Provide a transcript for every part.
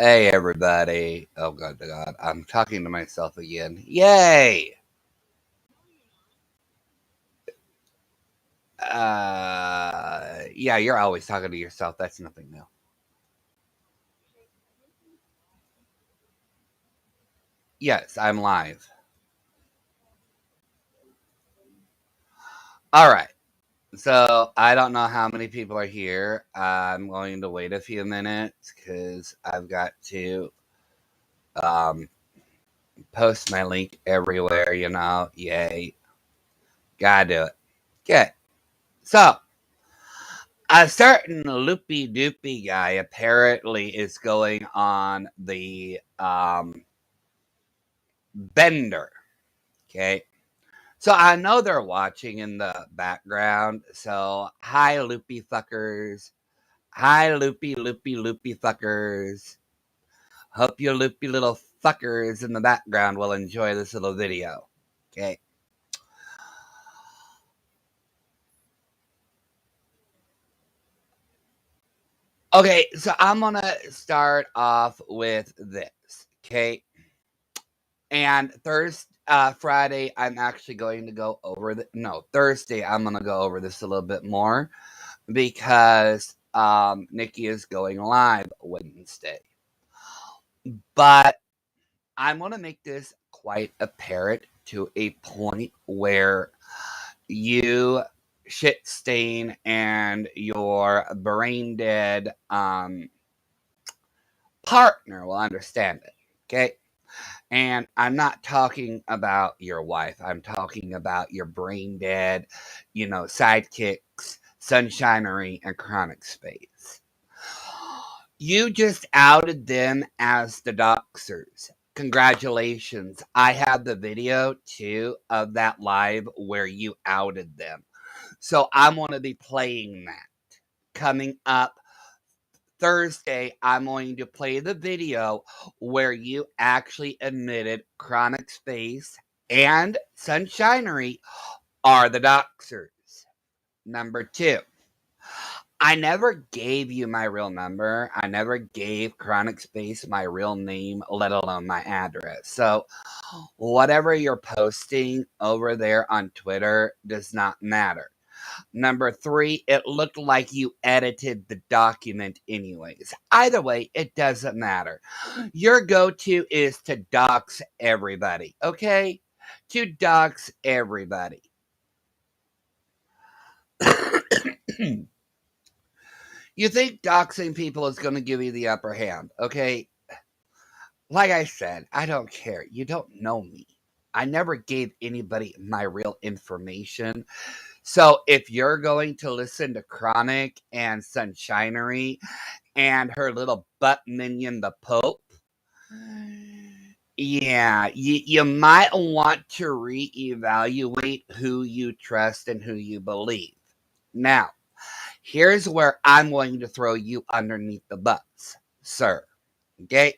Hey everybody. Oh god, I'm talking to myself again. Yay! Yeah, you're always talking to yourself. That's nothing new. Yes, I'm live. Alright. So I don't know how many people are here. I'm going to wait a few minutes because I've got to um, post my link everywhere, Yay. Gotta do it. Okay. So a certain loopy doopy guy apparently is going on the bender. Okay. So I know they're watching in the background. So hi, loopy fuckers. Hi, loopy fuckers. Hope you loopy little fuckers in the background will enjoy this little video. Okay. Okay, so I'm gonna start off with this. Okay. And Friday, I'm actually going to go over Thursday, I'm going to go over this a little bit more because Nikki is going live Wednesday. But I'm going to make this quite apparent to a point where you shit stain and your brain dead partner will understand it. Okay. And I'm not talking about your wife. I'm talking about your brain dead, sidekicks, sunshinery, and chronic space. You just outed them as the doxers. Congratulations. I have the video too of that live where you outed them. So I'm going to be playing that coming up Thursday. I'm going to play the video where you actually admitted Chronic Space and Sunshinery are the doxers. Number two, I never gave you my real number. I never gave Chronic Space my real name, let alone my address. So whatever you're posting over there on Twitter does not matter. Number three, it looked like you edited the document anyways. Either way, it doesn't matter. Your go-to is to dox everybody, okay? To dox everybody. You think doxing people is going to give you the upper hand, okay? Like I said, I don't care. You don't know me. I never gave anybody my real information. So if you're going to listen to Chronic and Sunshinery and her little butt minion, the Pope, yeah, you might want to reevaluate who you trust and who you believe. Now, here's where I'm going to throw you underneath the bus, sir. Okay?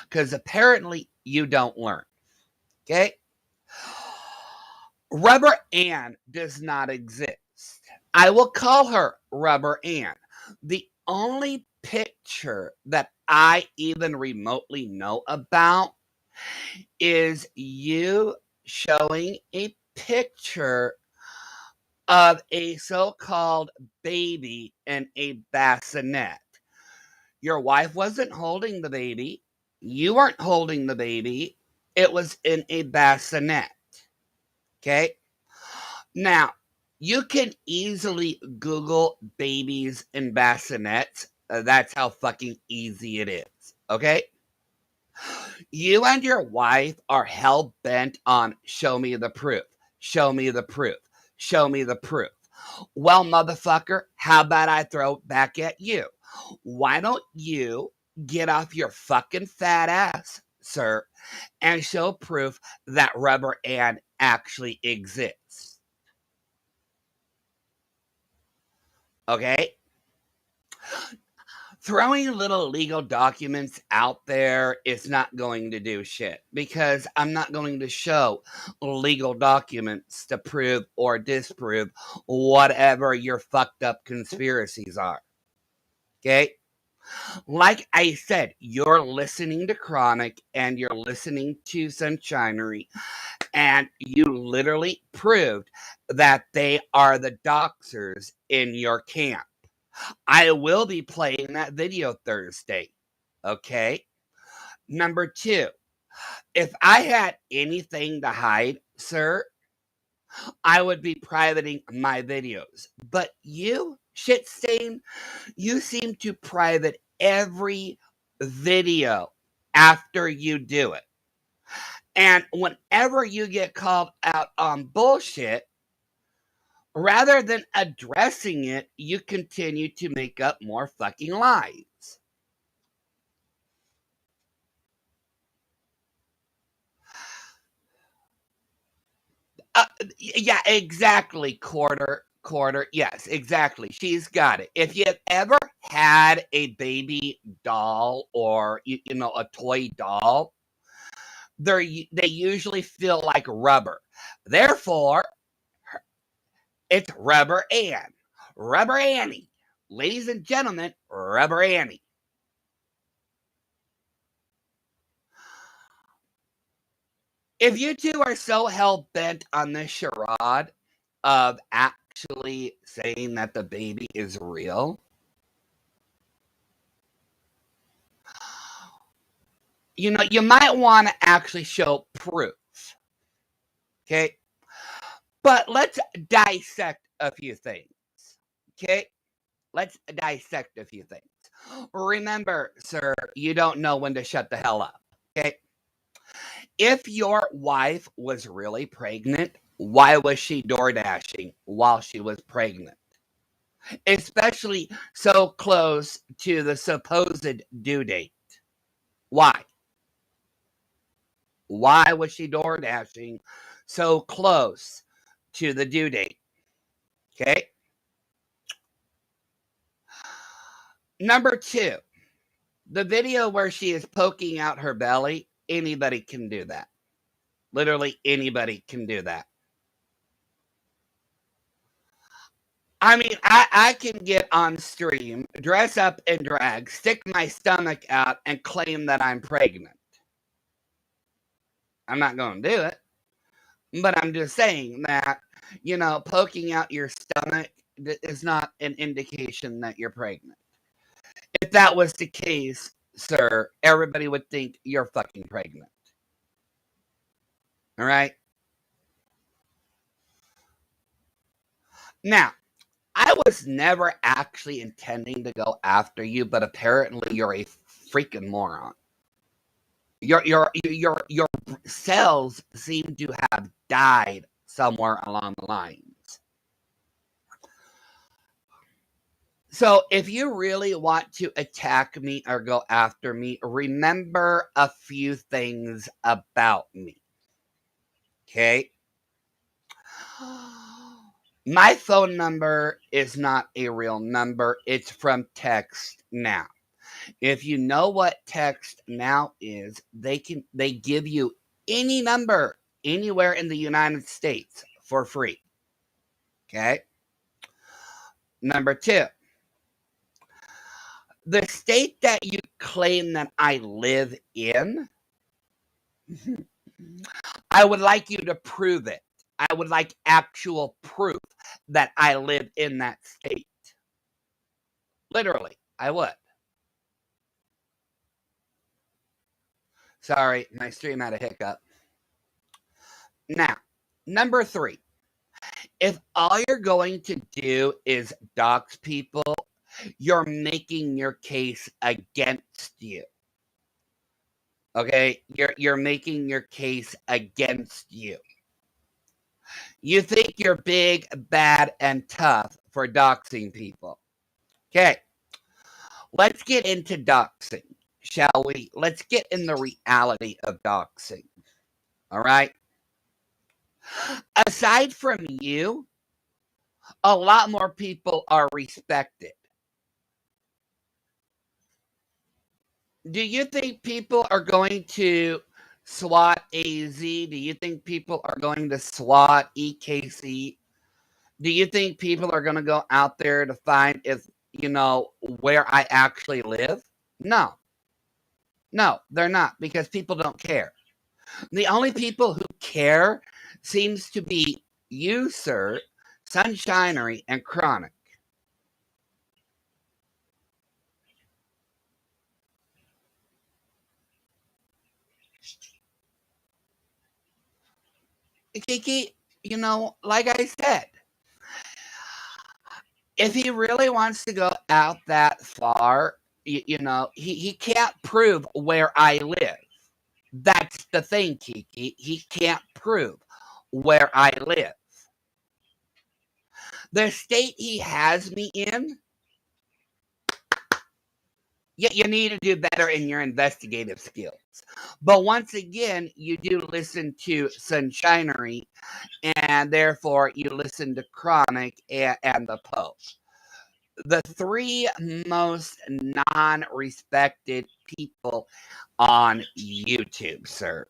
Because apparently you don't learn. Okay? Rubber Ann does not exist. I will call her Rubber Ann. The only picture that I even remotely know about is you showing a picture of a so-called baby in a bassinet. Your wife wasn't holding the baby. You weren't holding the baby. It was in a bassinet. Okay? Now, you can easily Google babies in bassinets. That's how fucking easy it is. Okay? You and your wife are hell bent on show me the proof. Show me the proof. Show me the proof. Well, motherfucker, how about I throw it back at you? Why don't you get off your fucking fat ass, sir, and show proof that Rubber Ann actually exists? Okay? Throwing little legal documents out there is not going to do shit because I'm not going to show legal documents to prove or disprove whatever your fucked up conspiracies are. Okay? Like I said, you're listening to Chronic and you're listening to Sunshinery, and you literally proved that they are the doxers in your camp. I will be playing that video Thursday. Okay. Number two, if I had anything to hide, sir, I would be privating my videos. But you, Shitstain, you seem to private every video after you do it. And whenever you get called out on bullshit, rather than addressing it, you continue to make up more fucking lies. Uh, yeah, exactly. Quarter. Yes, exactly. She's got it. If you've ever had a baby doll or a toy doll, they usually feel like rubber. Therefore, it's Rubber Ann, Rubber Annie, ladies and gentlemen, Rubber Annie. If you two are so hell bent on this charade of actually saying that the baby is real, you might want to actually show proof. Okay. But let's dissect a few things. Okay. Let's dissect a few things. Remember, sir, you don't know when to shut the hell up. Okay. If your wife was really pregnant, why was she door dashing while she was pregnant? Especially so close to the supposed due date. Why? Why was she door dashing so close to the due date? Okay. Number two, the video where she is poking out her belly, anybody can do that. Literally anybody can do that. I mean, I can get on stream, dress up in drag, stick my stomach out, and claim that I'm pregnant. I'm not going to do it, but I'm just saying that, poking out your stomach is not an indication that you're pregnant. If that was the case, sir, everybody would think you're fucking pregnant. All right? Now, I was never actually intending to go after you, but apparently you're a freaking moron. Your cells seem to have died somewhere along the lines. So if you really want to attack me or go after me, remember a few things about me. Okay? My phone number is not a real number. It's from Text Now. If you know what Text Now is, they give you any number anywhere in the United States for free. Okay? Number two, the state that you claim that I live in, I would like you to prove it. I would like actual proof that I live in that state. Literally, I would. Sorry, my stream had a hiccup. Now, number three, if all you're going to do is dox people, you're making your case against you. Okay? You're making your case against you. You think you're big, bad, and tough for doxing people. Okay. Let's get into doxing, shall we? Let's get in the reality of doxing. All right? Aside from you, a lot more people are respected. Do you think people are going to SWAT AZ? Do you think people are going to SWAT EKC? Do you think people are going to go out there to find if where I actually live? No, no, they're not, because people don't care. The only people who care seems to be you, sir, Sunshinery, and Chronic. Kiki, like I said, if he really wants to go out that far, he can't prove where I live. That's the thing, Kiki. He can't prove where I live. The state he has me in, you need to do better in your investigative skills. But once again, you do listen to Sunshinery, and therefore you listen to Chronic and the Pope. The three most non-respected people on YouTube, sir.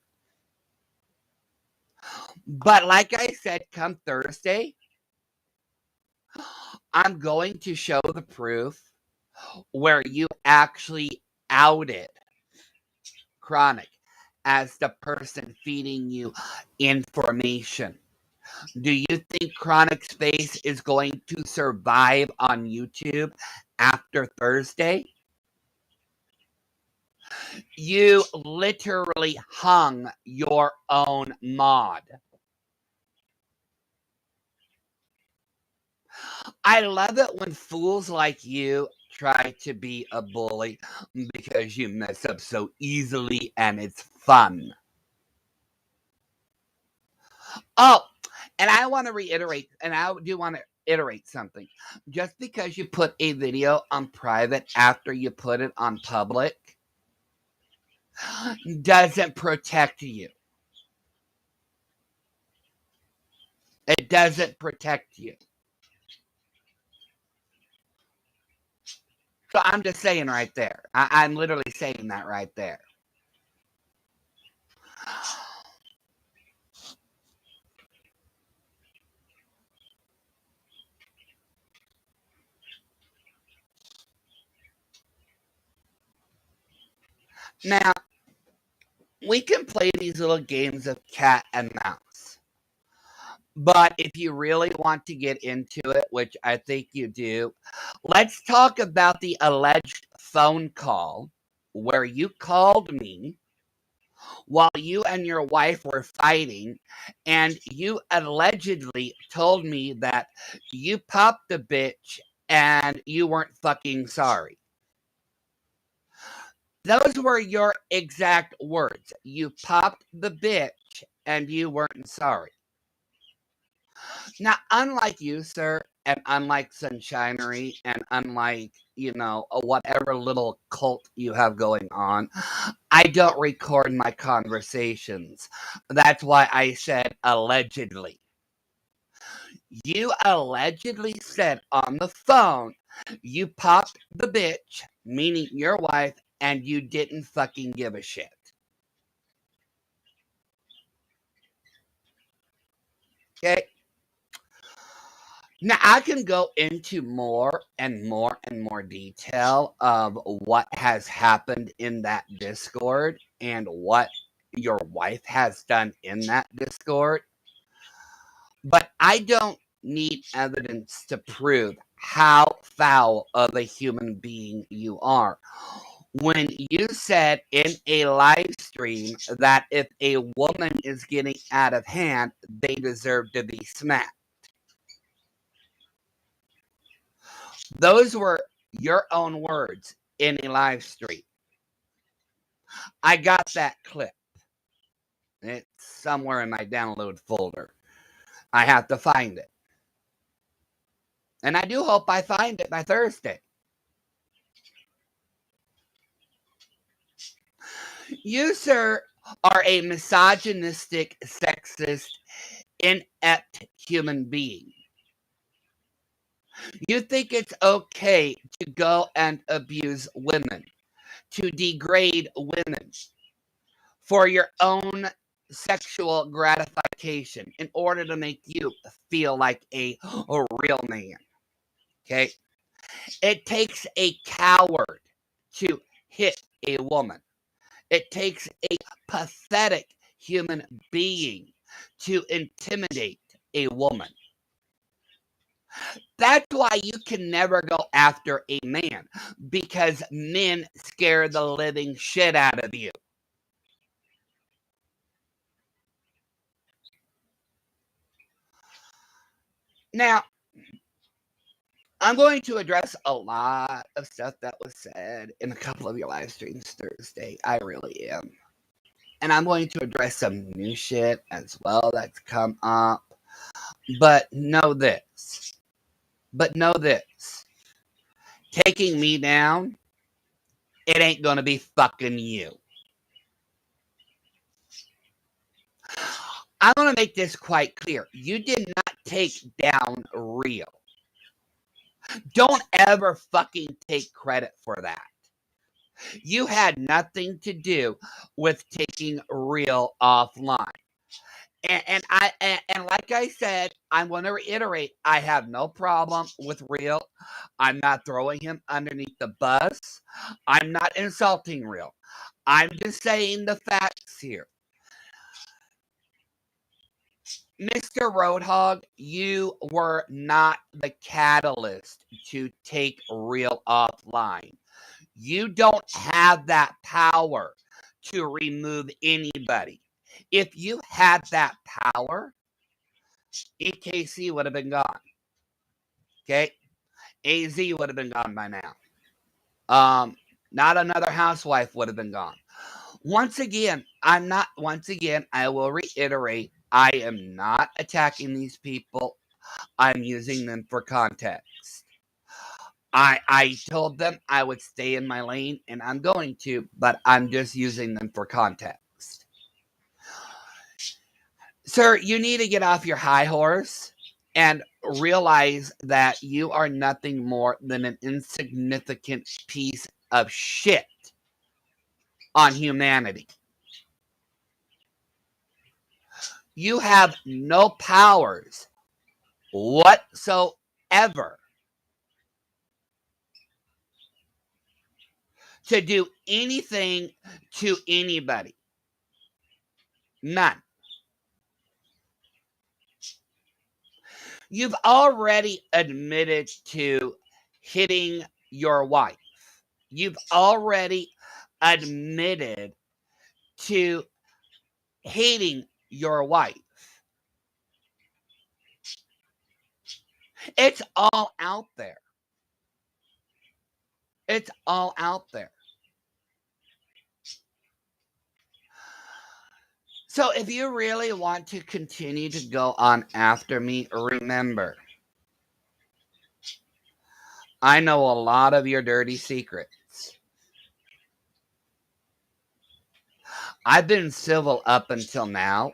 But like I said, come Thursday, I'm going to show the proof where you actually outed Chronic as the person feeding you information. Do you think Chronic's face is going to survive on YouTube after Thursday? You literally hung your own mod. I love it when fools like you try to be a bully because you mess up so easily and it's fun. Oh, and I want to reiterate, and I do want to iterate something. Just because you put a video on private after you put it on public doesn't protect you. It doesn't protect you. So I'm just saying right there. I'm literally saying that right there. Now, we can play these little games of cat and mouse. But if you really want to get into it, which I think you do, let's talk about the alleged phone call where you called me while you and your wife were fighting, and you allegedly told me that you popped the bitch and you weren't fucking sorry. Those were your exact words. You popped the bitch and you weren't sorry. Now, unlike you, sir, and unlike Sunshinery, and unlike, whatever little cult you have going on, I don't record my conversations. That's why I said allegedly. You allegedly said on the phone, you popped the bitch, meaning your wife, and you didn't fucking give a shit. Okay? Now, I can go into more and more and more detail of what has happened in that Discord and what your wife has done in that Discord, but I don't need evidence to prove how foul of a human being you are. When you said in a live stream that if a woman is getting out of hand, they deserve to be smacked. Those were your own words in a live stream. I got that clip. It's somewhere in my download folder. I have to find it. And I do hope I find it by Thursday. You, sir, are a misogynistic, sexist, inept human being. You think it's okay to go and abuse women, to degrade women for your own sexual gratification in order to make you feel like a real man. Okay? It takes a coward to hit a woman. It takes a pathetic human being to intimidate a woman. That's why you can never go after a man, because men scare the living shit out of you. Now, I'm going to address a lot of stuff that was said in a couple of your live streams Thursday. I really am. And I'm going to address some new shit as well that's come up. But know this. Taking me down, it ain't gonna be fucking you. I'm gonna make this quite clear. You did not take down Real. Don't ever fucking take credit for that. You had nothing to do with taking Real offline. And like I said, I'm going to reiterate, I have no problem with Real. I'm not throwing him underneath the bus. I'm not insulting Real. I'm just saying the facts here. Mr. Roadhog, you were not the catalyst to take Real offline. You don't have that power to remove anybody. If you had that power, EKC would have been gone. Okay? AZ would have been gone by now. Not another housewife would have been gone. Once again, I will reiterate, I am not attacking these people. I'm using them for context. I told them I would stay in my lane, and I'm going to, but I'm just using them for context. Sir, you need to get off your high horse and realize that you are nothing more than an insignificant piece of shit on humanity. You have no powers whatsoever to do anything to anybody. None. You've already admitted to hitting your wife. You've already admitted to hating your wife. It's all out there. It's all out there. So if you really want to continue to go on after me, remember, I know a lot of your dirty secrets. I've been civil up until now.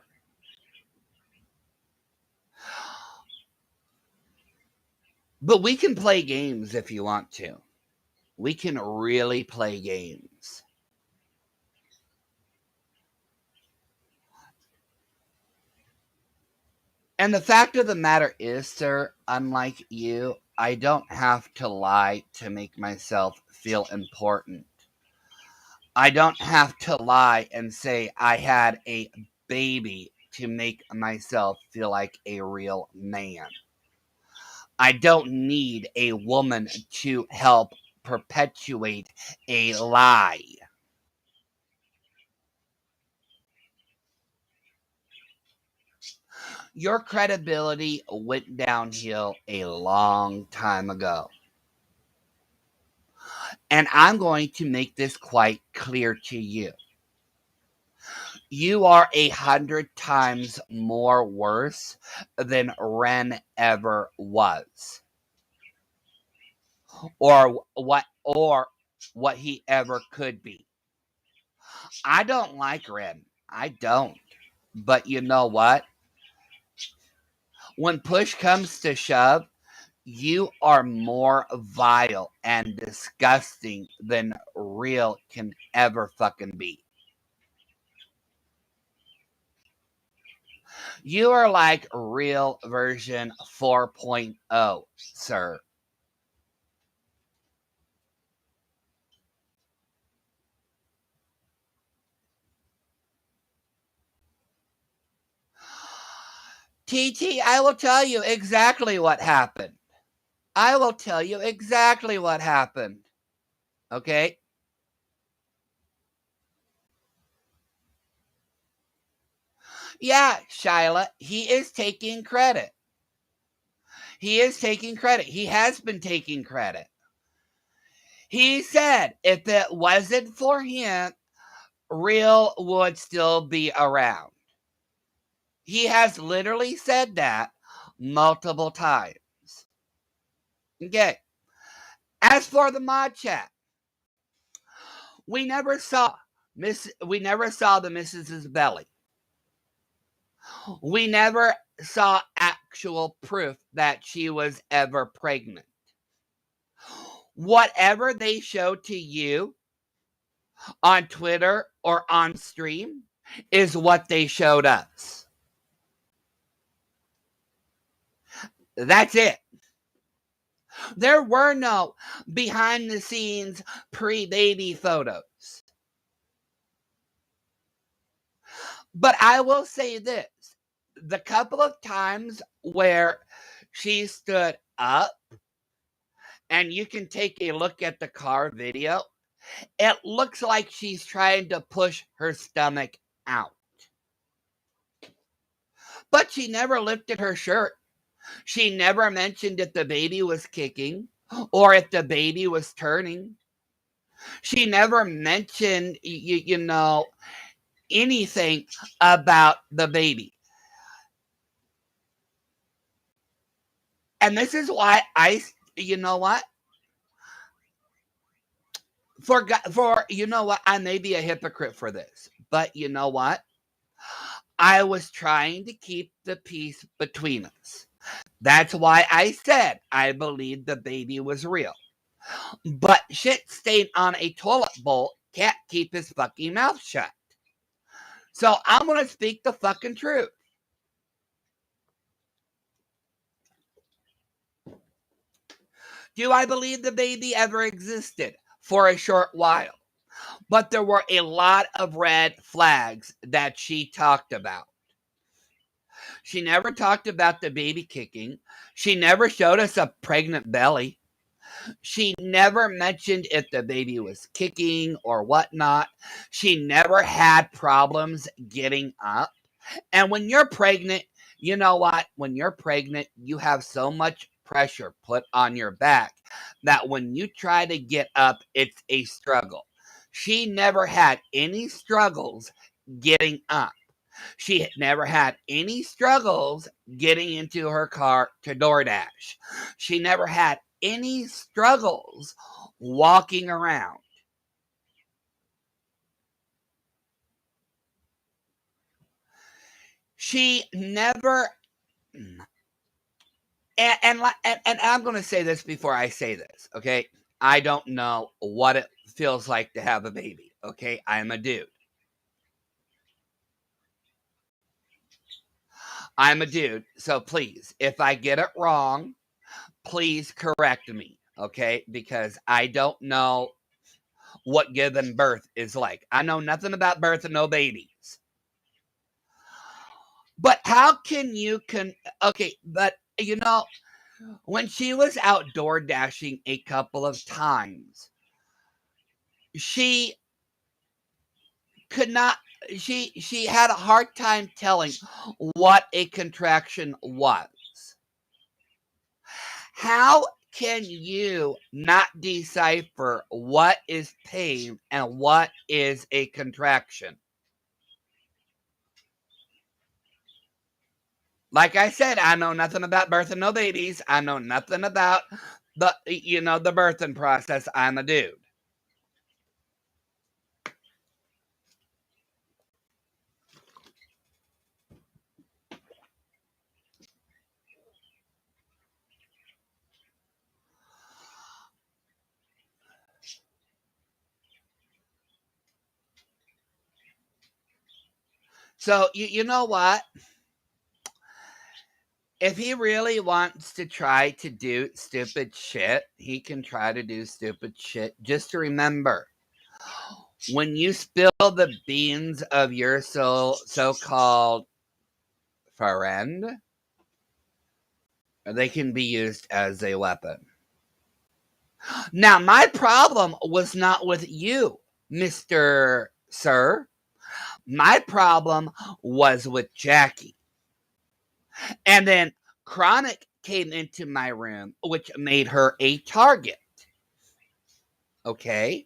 But we can play games if you want to. We can really play games. And the fact of the matter is, sir, unlike you, I don't have to lie to make myself feel important. I don't have to lie and say I had a baby to make myself feel like a real man. I don't need a woman to help perpetuate a lie. Your credibility went downhill a long time ago. And I'm going to make this quite clear to you. You are 100 times more worse than Ren ever was. Or what he ever could be. I don't like Ren. I don't. But you know what? When push comes to shove, you are more vile and disgusting than Real can ever fucking be. You are like Real version 4.0, sir. TT, I will tell you exactly what happened. I will tell you exactly what happened. Okay? Yeah, Shyla, he is taking credit. He is taking credit. He has been taking credit. He said if it wasn't for him, Real would still be around. He has literally said that multiple times. Okay. As for the mod chat, we never saw the Mrs.'s belly. We never saw actual proof that she was ever pregnant. Whatever they showed to you on Twitter or on stream is what they showed us. That's it. There were no behind the scenes pre-baby photos. But I will say this, the couple of times where she stood up, and you can take a look at the car video, it looks like she's trying to push her stomach out. But she never lifted her shirt. She never mentioned if the baby was kicking or if the baby was turning. She never mentioned, anything about the baby. And this is why you know what? I may be a hypocrite for this, but you know what? I was trying to keep the peace between us. That's why I said I believed the baby was real. But shit stained on a toilet bowl can't keep his fucking mouth shut. So I'm going to speak the fucking truth. Do I believe the baby ever existed? For a short while. But there were a lot of red flags that she talked about. She never talked about the baby kicking. She never showed us a pregnant belly. She never mentioned if the baby was kicking or whatnot. She never had problems getting up. And when you're pregnant, you know what? When you're pregnant, you have so much pressure put on your back that when you try to get up, it's a struggle. She never had any struggles getting up. She never had any struggles getting into her car to DoorDash. She never had any struggles walking around. She never, and I'm going to say this before I say this, okay? I don't know what it feels like to have a baby, okay? I'm a dude. So please, if I get it wrong, please correct me, okay? Because I don't know what giving birth is like. I know nothing about birth and no babies. But how can you okay, but when she was outdoor dashing a couple of times, she could not she had a hard time telling what a contraction was. How can you not decipher what is pain and what is a contraction? Like I said, I know nothing about birthing no babies. I know nothing about the birthing process. I'm a dude. So you know what? If he really wants to try to do stupid shit, he can try to do stupid shit. Just remember, when you spill the beans of your so-called friend, They can be used as a weapon. Now, my problem was not with you, Mr. Sir. My problem was with Jackie. And then Chronic came into my room, which made her a target. Okay?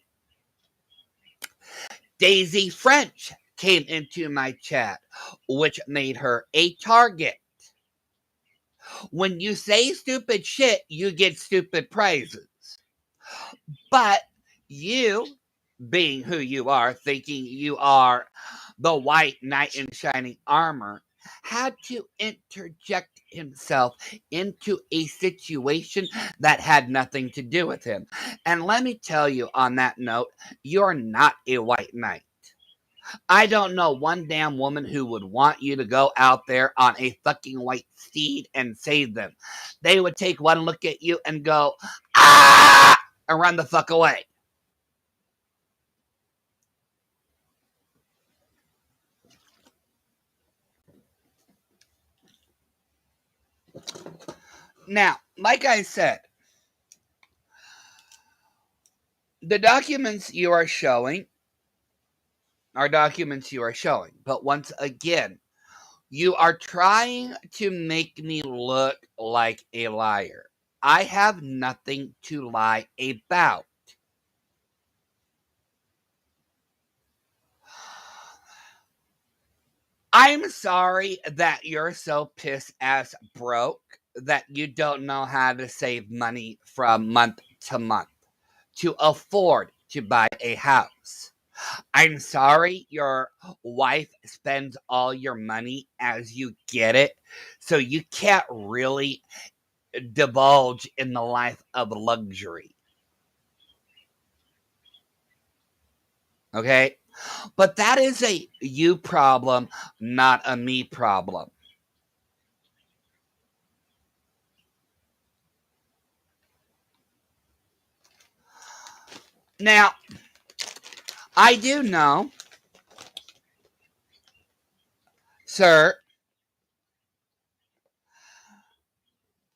Daisy French came into my chat, which made her a target. When you say stupid shit, you get stupid prizes. But you, being who you are, thinking you are the white knight in shining armor, had to interject himself into a situation that had nothing to do with him. And let me tell you on that note, you're not a white knight. I don't know one damn woman who would want you to go out there on a fucking white steed and save them. They would take one look at you and go, ah, and run the fuck away. Now, like I said, the documents you are showing are documents you are showing. But once again, you are trying to make me look like a liar. I have nothing to lie about. I'm sorry that you're so piss ass broke that you don't know how to save money from month to month to afford to buy a house. I'm sorry your wife spends all your money as you get it, so you can't really divulge in the life of luxury. Okay? But that is a you problem, not a me problem. Now, I do know, sir,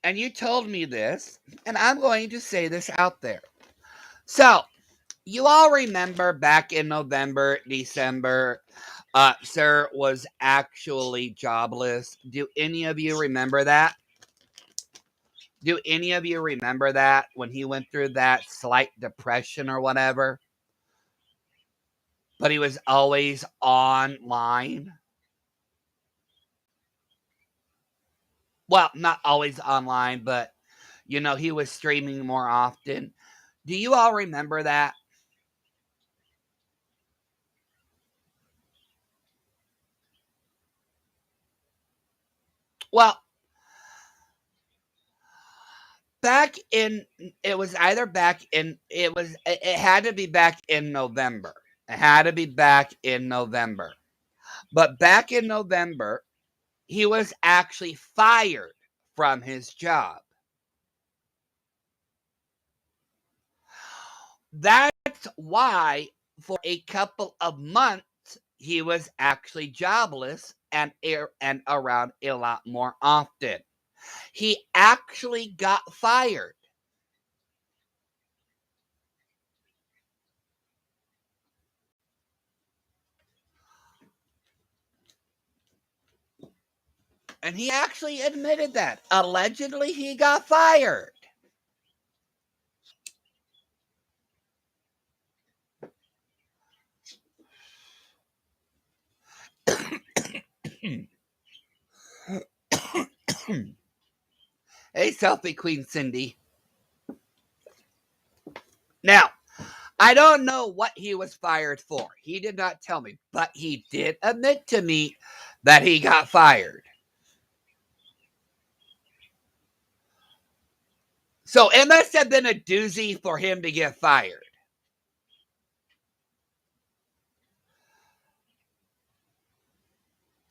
and you told me this, and I'm going to say this out there. So, you all remember back in November, December, Sir was actually jobless. Do any of you remember that? Do any of you remember that when he went through that slight depression or whatever? But he was always online. Well, not always online, but he was streaming more often. Do you all remember that? Well, back in it was either back in it had to be back in November. It had to be back in November. But back in November, he was actually fired from his job. That's why for a couple of months he was actually jobless and around a lot more often. He actually got fired. And he actually admitted that. Allegedly, he got fired. Hey, selfie queen Cindy. Now, I don't know what he was fired for. He did not tell me, but he did admit to me that he got fired. So it must have been a doozy for him to get fired.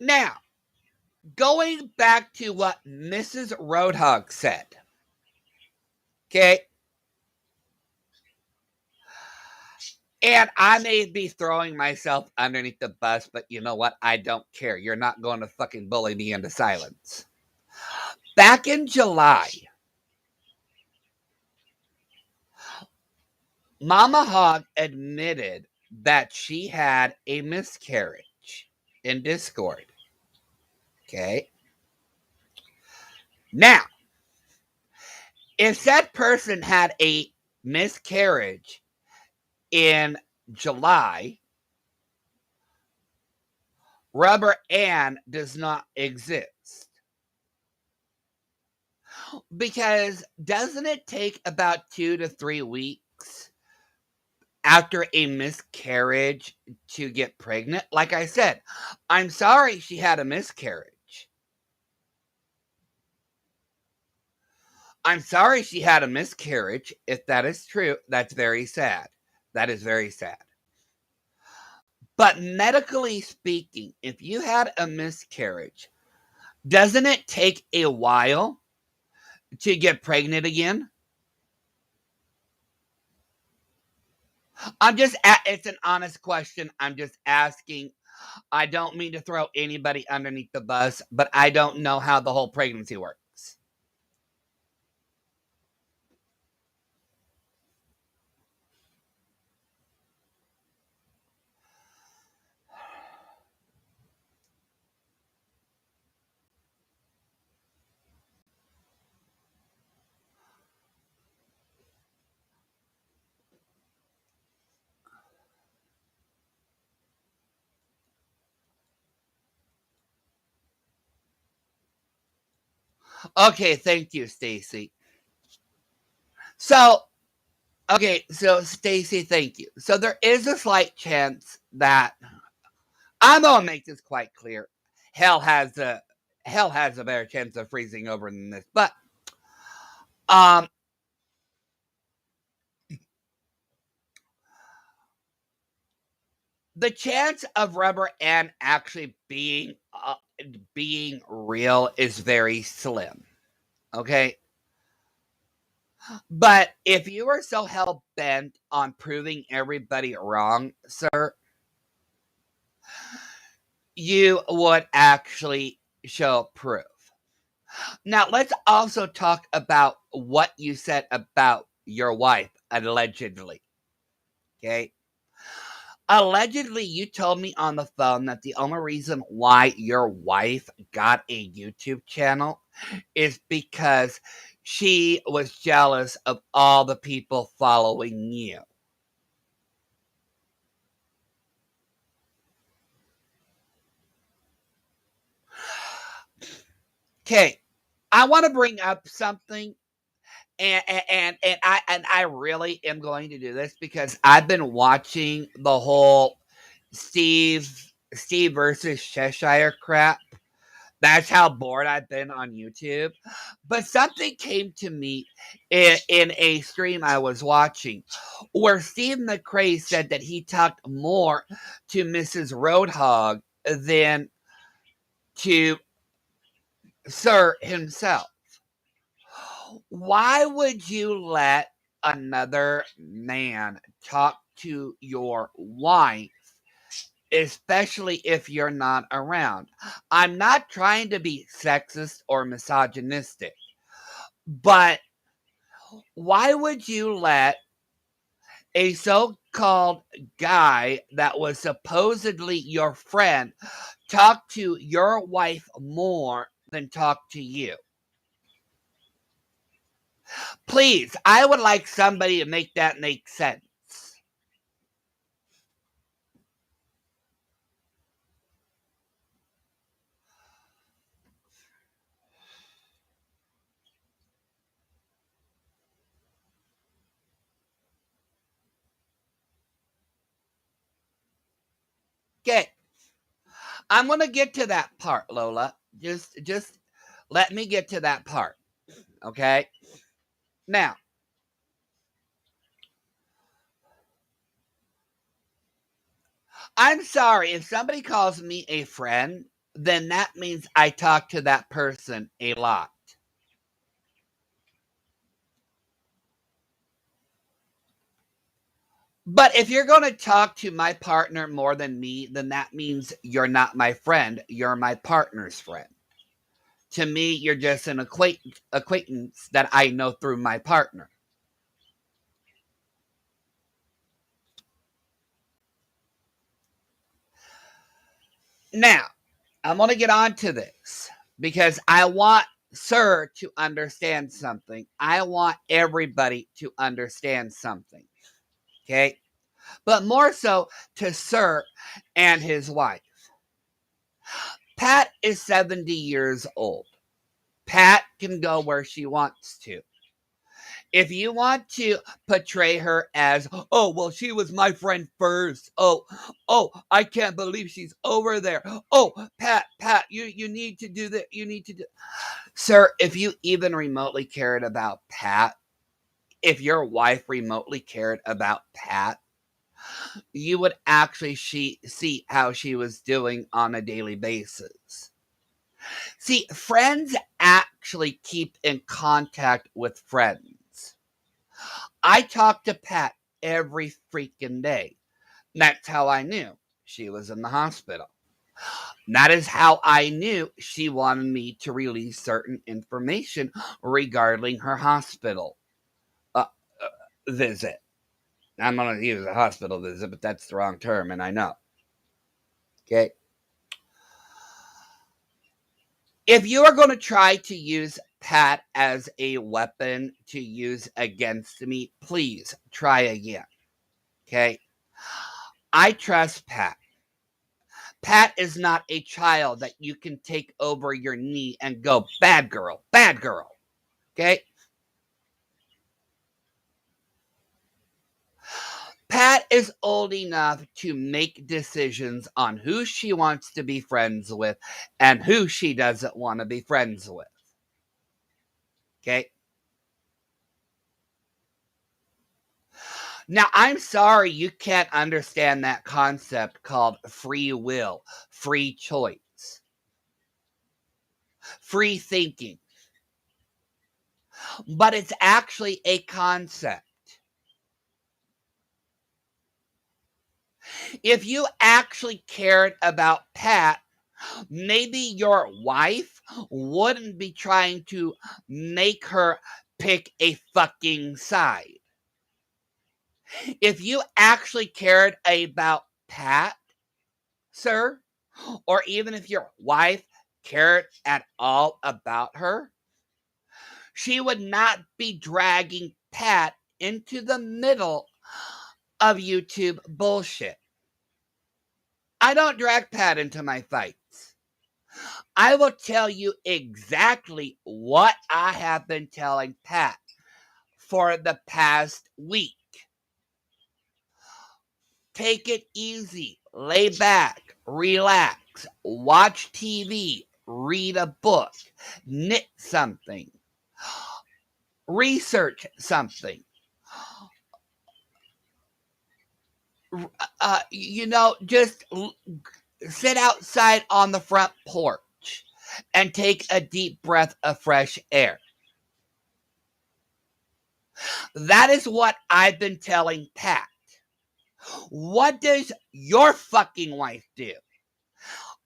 Now, going back to what Mrs. Roadhog said. Okay. And I may be throwing myself underneath the bus, but you know what? I don't care. You're not going to fucking bully me into silence. Back in July, Mama Hog admitted that she had a miscarriage in Discord. Okay. Now, if that person had a miscarriage in July, Rubber Ann does not exist. Because doesn't it take about 2 to 3 weeks after a miscarriage to get pregnant? Like I said, I'm sorry she had a miscarriage. I'm sorry she had a miscarriage. If that is true, that's very sad. That is very sad. But medically speaking, if you had a miscarriage, doesn't it take a while to get pregnant again? It's an honest question. I'm just asking. I don't mean to throw anybody underneath the bus, but I don't know how the whole pregnancy works. Okay, thank you, Stacy. So, so Stacy, thank you. So there is a slight chance that I'm gonna make this quite clear. Hell has a hell has a better chance of freezing over than this, but um, the chance of Rubber Ann actually being real is very slim. Okay, but if you are so hell bent on proving everybody wrong, sir, you would actually show proof. Now, let's also talk about what you said about your wife, allegedly. Okay. Allegedly, you told me on the phone that the only reason why your wife got a YouTube channel is because she was jealous of all the people following you. Okay. I want to bring up something and I really am going to do this because I've been watching the whole Steve versus Cheshire crap. That's how bored I've been on YouTube. But something came to me in a stream I was watching where Steve McRae said that he talked more to Mrs. Roadhog than to Sir himself. Why would you let another man talk to your wife, especially if you're not around? I'm not trying to be sexist or misogynistic, but why would you let a so called guy that was supposedly your friend talk to your wife more than talk to you? Please, I would like somebody to make that make sense. Okay, I'm gonna get to that part, Lola. Just let me get to that part. Okay? Now, I'm sorry, if somebody calls me a friend, then that means I talk to that person a lot. But if you're gonna talk to my partner more than me, then that means you're not my friend, you're my partner's friend. To me, you're just an acquaintance that I know through my partner. Now, I'm going to get on to this because I want Sir to understand something. I want everybody to understand something. Okay? But more so to Sir and his wife. Pat is 70 years old. Pat can go where she wants to. If you want to portray her as, oh, well, she was my friend first. Oh, I can't believe she's over there. Oh, Pat, you need to do that. You need to do. Sir, if you even remotely cared about Pat, if your wife remotely cared about Pat, you would actually see how she was doing on a daily basis. See, friends actually keep in contact with friends. I talk to Pat every freaking day. That's how I knew she was in the hospital. That is how I knew she wanted me to release certain information regarding her hospital uh, visit. I'm going to use a hospital visit, but that's the wrong term, and I know. Okay. If you are going to try to use Pat as a weapon to use against me, please try again. Okay. I trust Pat. Pat is not a child that you can take over your knee and go, bad girl, bad girl. Okay? Pat is old enough to make decisions on who she wants to be friends with and who she doesn't want to be friends with. Okay? Now, I'm sorry you can't understand that concept called free will, free choice, free thinking. But it's actually a concept. If you actually cared about Pat, maybe your wife wouldn't be trying to make her pick a fucking side. If you actually cared about Pat, sir, or even if your wife cared at all about her, she would not be dragging Pat into the middle of YouTube bullshit. I don't drag Pat into my fights. I will tell you exactly what I have been telling Pat for the past week. Take it easy, lay back, relax, watch TV, read a book, knit something, research something. Just sit outside on the front porch and take a deep breath of fresh air. That is what I've been telling Pat. What does your fucking wife do?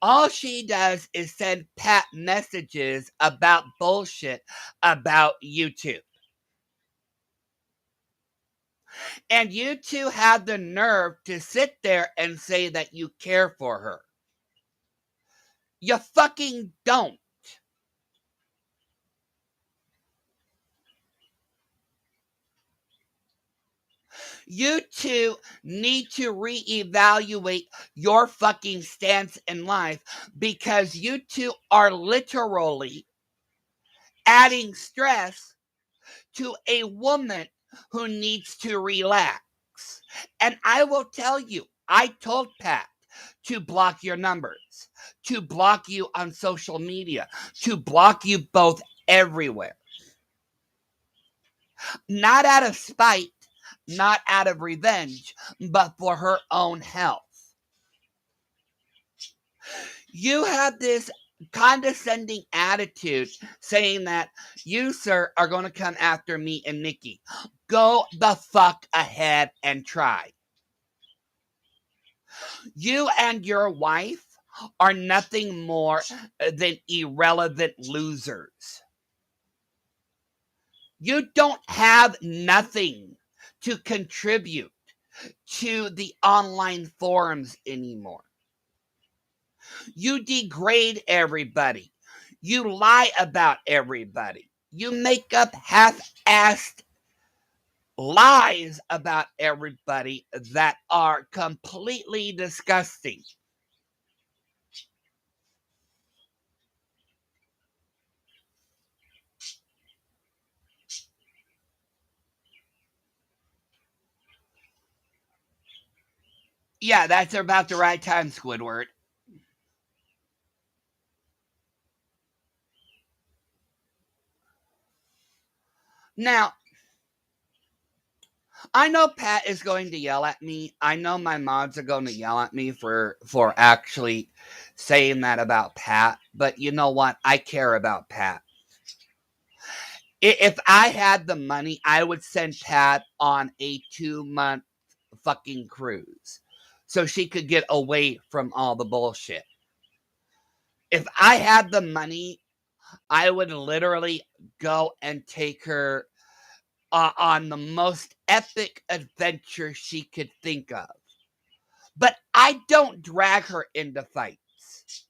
All she does is send Pat messages about bullshit about YouTube. And you two have the nerve to sit there and say that you care for her. You fucking don't. You two need to reevaluate your fucking stance in life because you two are literally adding stress to a woman who needs to relax. And I will tell you, I told Pat to block your numbers, to block you on social media, to block you both everywhere. Not out of spite, not out of revenge, but for her own health. You have this condescending attitude saying that you, sir, are going to come after me and Nikki. Go the fuck ahead and try. You and your wife are nothing more than irrelevant losers. You don't have nothing to contribute to the online forums anymore. You degrade everybody. You lie about everybody. You make up half-assed lies about everybody that are completely disgusting. Yeah, that's about the right time, Squidward. Now, I know Pat is going to yell at me. I know my mods are going to yell at me for actually saying that about Pat. But you know what? I care about Pat. If I had the money, I would send Pat on a 2-month fucking cruise so she could get away from all the bullshit. If I had the money, I would literally go and take her on the most epic adventure she could think of. But I don't drag her into fights.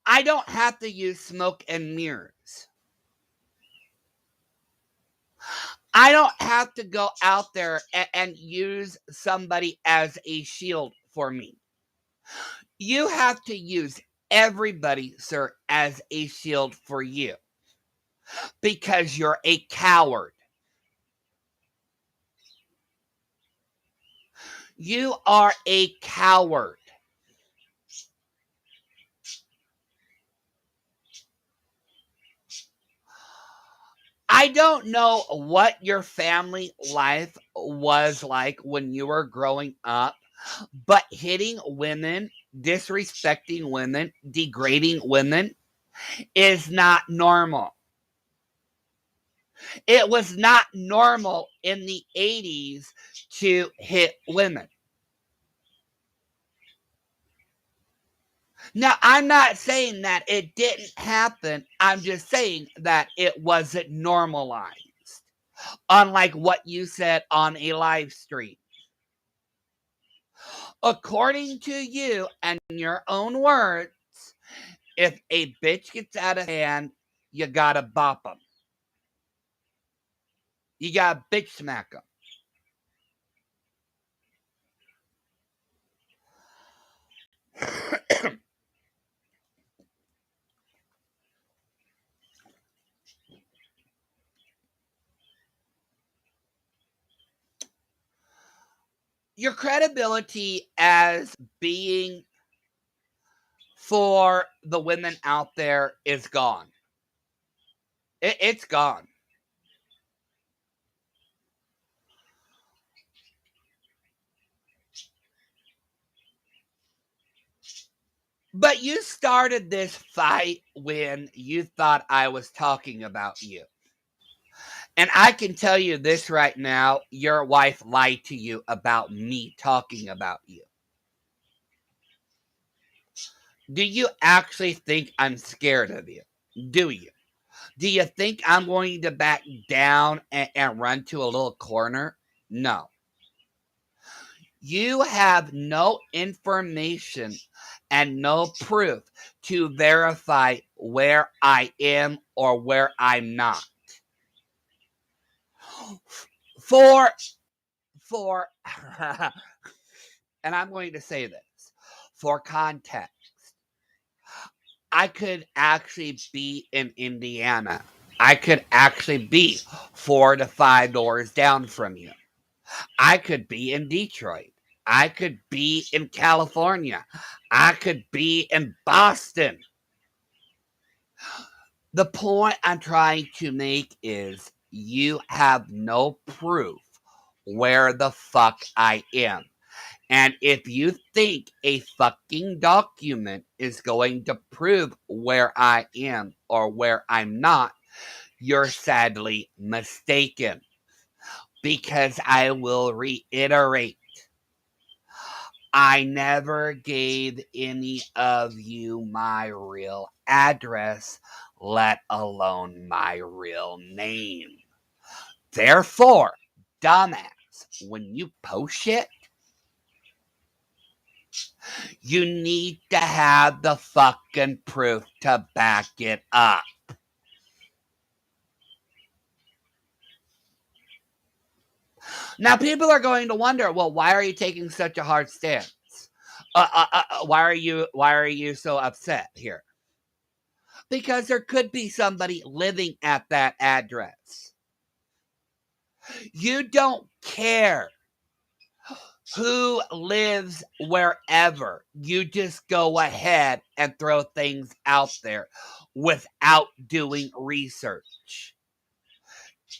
I don't have to use smoke and mirrors. I don't have to go out there and use somebody as a shield for me. You have to use everybody, sir, as a shield for you because you're a coward. You are a coward. I don't know what your family life was like when you were growing up, but hitting women, disrespecting women, degrading women is not normal. It was not normal in the 80s to hit women. Now, I'm not saying that it didn't happen. I'm just saying that it wasn't normalized. Unlike what you said on a live stream. According to you and your own words, if a bitch gets out of hand, you gotta bop them. You gotta bitch smack them. Your credibility as being for the women out there is gone. It's gone. But you started this fight when you thought I was talking about you. And I can tell you this right now, your wife lied to you about me talking about you. Do you actually think I'm scared of you? Do you? Do you think I'm going to back down and run to a little corner? No. You have no information and no proof to verify where I am or where I'm not. For and I'm going to say this for context, I could actually be in Indiana. I could actually be 4 to 5 doors down from you. I could be in Detroit. I could be in California. I could be in Boston. The point I'm trying to make is you have no proof where the fuck I am. And if you think a fucking document is going to prove where I am or where I'm not, you're sadly mistaken. Because I will reiterate, I never gave any of you my real address, let alone my real name. Therefore, dumbass, when you post shit, you need to have the fucking proof to back it up. Now, people are going to wonder, well, why are you taking such a hard stance? Why are you so upset here? Because there could be somebody living at that address. You don't care who lives wherever. You just go ahead and throw things out there without doing research.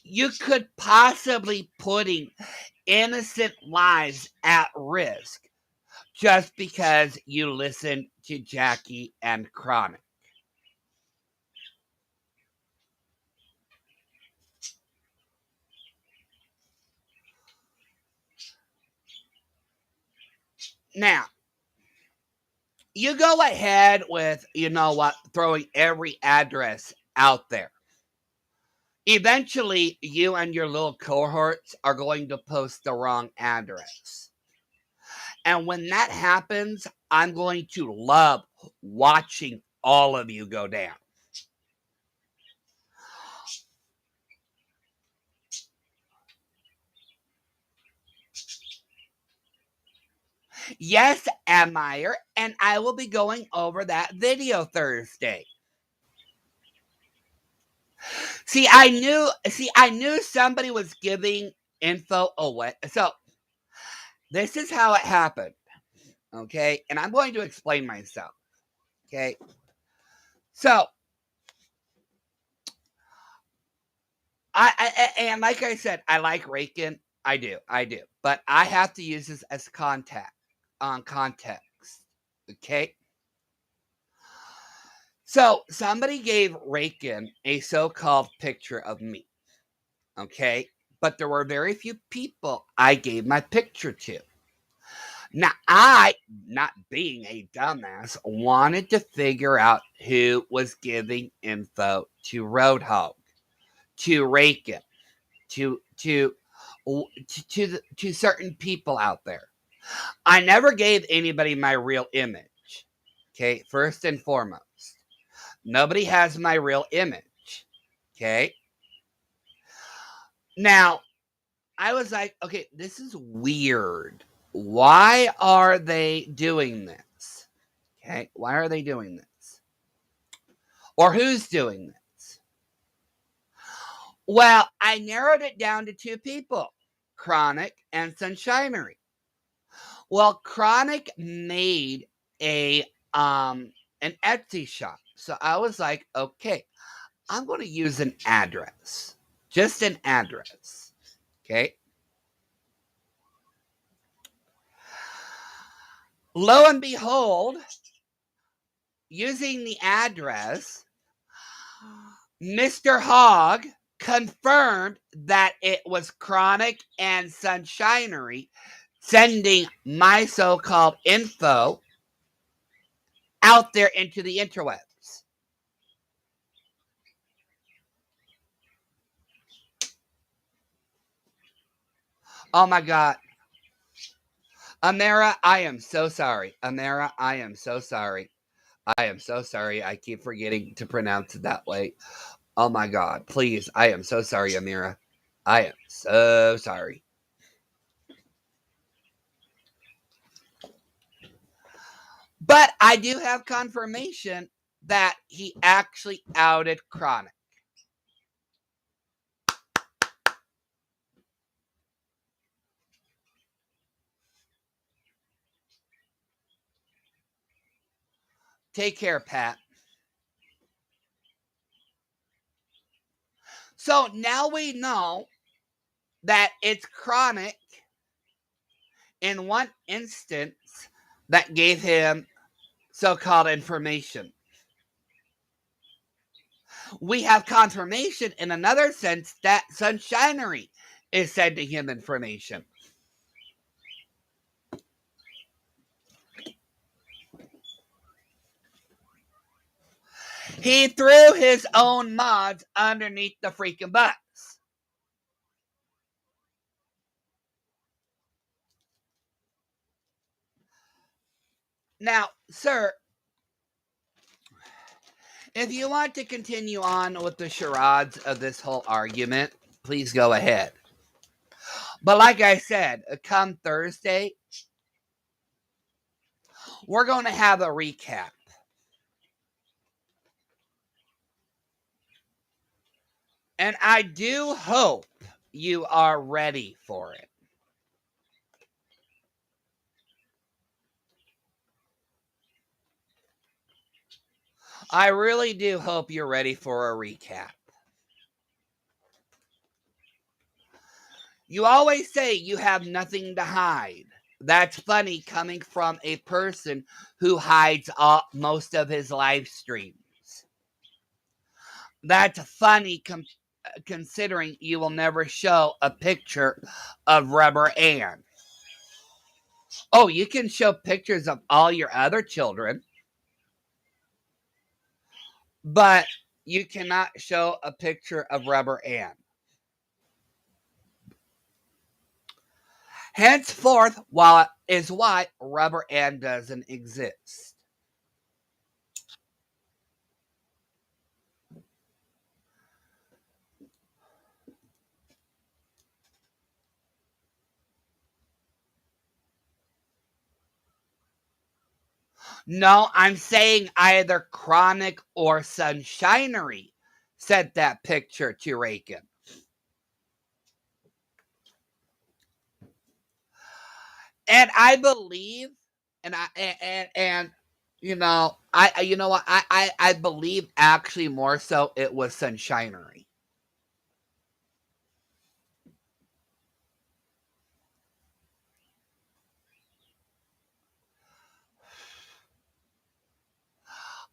You could possibly putting innocent lives at risk just because you listen to Jackie and Chronic. Now, you go ahead with, you know what, throwing every address out there. Eventually, you and your little cohorts are going to post the wrong address. And when that happens, I'm going to love watching all of you go down. Yes, Admire, and I will be going over that video Thursday. See, I knew somebody was giving info away. So, this is how it happened. Okay? And I'm going to explain myself. Okay? So, and like I said, I like Rakin. I do. But I have to use this as context. Okay? So, somebody gave Rakin a so-called picture of me. Okay? But there were very few people I gave my picture to. Now, I, not being a dumbass, wanted to figure out who was giving info to Roadhog, to Rakin, to certain people out there. I never gave anybody my real image. Okay, first and foremost, nobody has my real image. Okay, now I was like, okay, this is weird. Why are they doing this? Okay, why are they doing this? Or who's doing this? Well, I narrowed it down to two people, Chronic and Sunshinery. Well, Chronic made a an Etsy shop. So I was like, okay, I'm going to use an address. Just an address. Okay? Lo and behold, using the address, Mr. Hogg confirmed that it was Chronic and Sunshinery sending my so-called info out there into the interwebs. Oh my God. Amara, I am so sorry. Amara, I am so sorry. I am so sorry. I keep forgetting to pronounce it that way. Oh my God. Please. I am so sorry, Amira. I am so sorry. But I do have confirmation that he actually outed Chronic. Take care, Pat. So now we know that it's Chronic in one instance that gave him so-called information. We have confirmation in another sense that Sunshinery is sending him information. He threw his own mods underneath the freaking bus. Now, sir, if you want to continue on with the charades of this whole argument, please go ahead. But like I said, come Thursday, we're going to have a recap. And I do hope you are ready for it. I really do hope you're ready for a recap. You always say you have nothing to hide. That's funny coming from a person who hides most of his live streams. That's funny considering you will never show a picture of Rubber Ann. Oh, you can show pictures of all your other children, but you cannot show a picture of Rubber Ann. Henceforth, is why Rubber Ann doesn't exist. No, I'm saying either Chronic or Sunshinery sent that picture to Reagan. And I believe, and you know, I believe actually more so it was Sunshinery.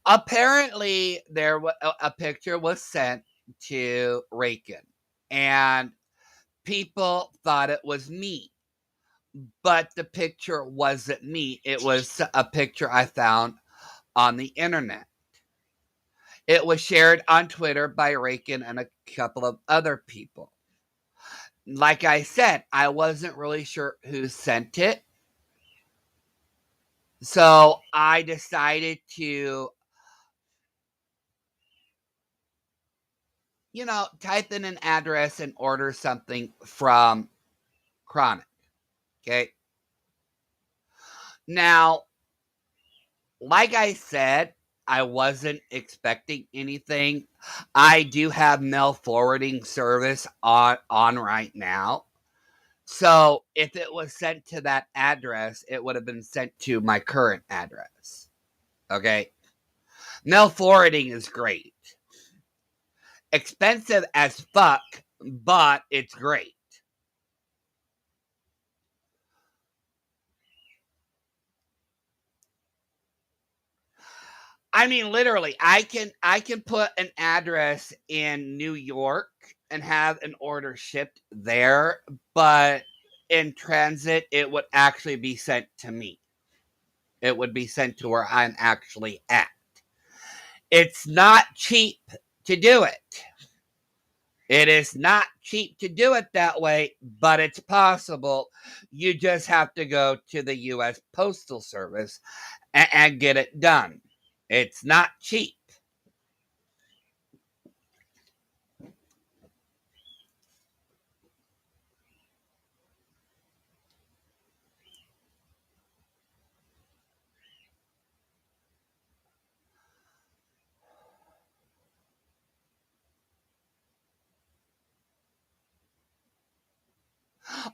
Apparently, a picture was sent to Reagan, and people thought it was me. But the picture wasn't me. It was a picture I found on the internet. It was shared on Twitter by Reagan and a couple of other people. Like I said, I wasn't really sure who sent it. So I decided to, type in an address and order something from Chronic. Okay. Now, like I said, I wasn't expecting anything. I do have mail forwarding service on right now. So if it was sent to that address, it would have been sent to my current address. Okay. Mail forwarding is great. Expensive as fuck, but it's great. I mean, literally, I can put an address in New York and have an order shipped there, but in transit, it would actually be sent to me. It would be sent to where I'm actually at. It's not cheap to do it. It is not cheap to do it that way, but it's possible. You just have to go to the U.S. Postal Service and get it done. It's not cheap.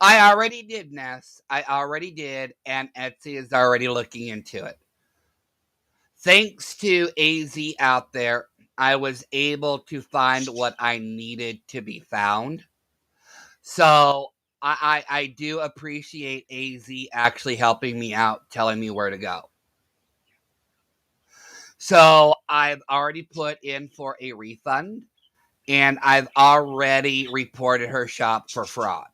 I already did, Ness. I already did, and Etsy is already looking into it. Thanks to AZ out there, I was able to find what I needed to be found. So I do appreciate AZ actually helping me out, telling me where to go. So I've already put in for a refund, and I've already reported her shop for fraud.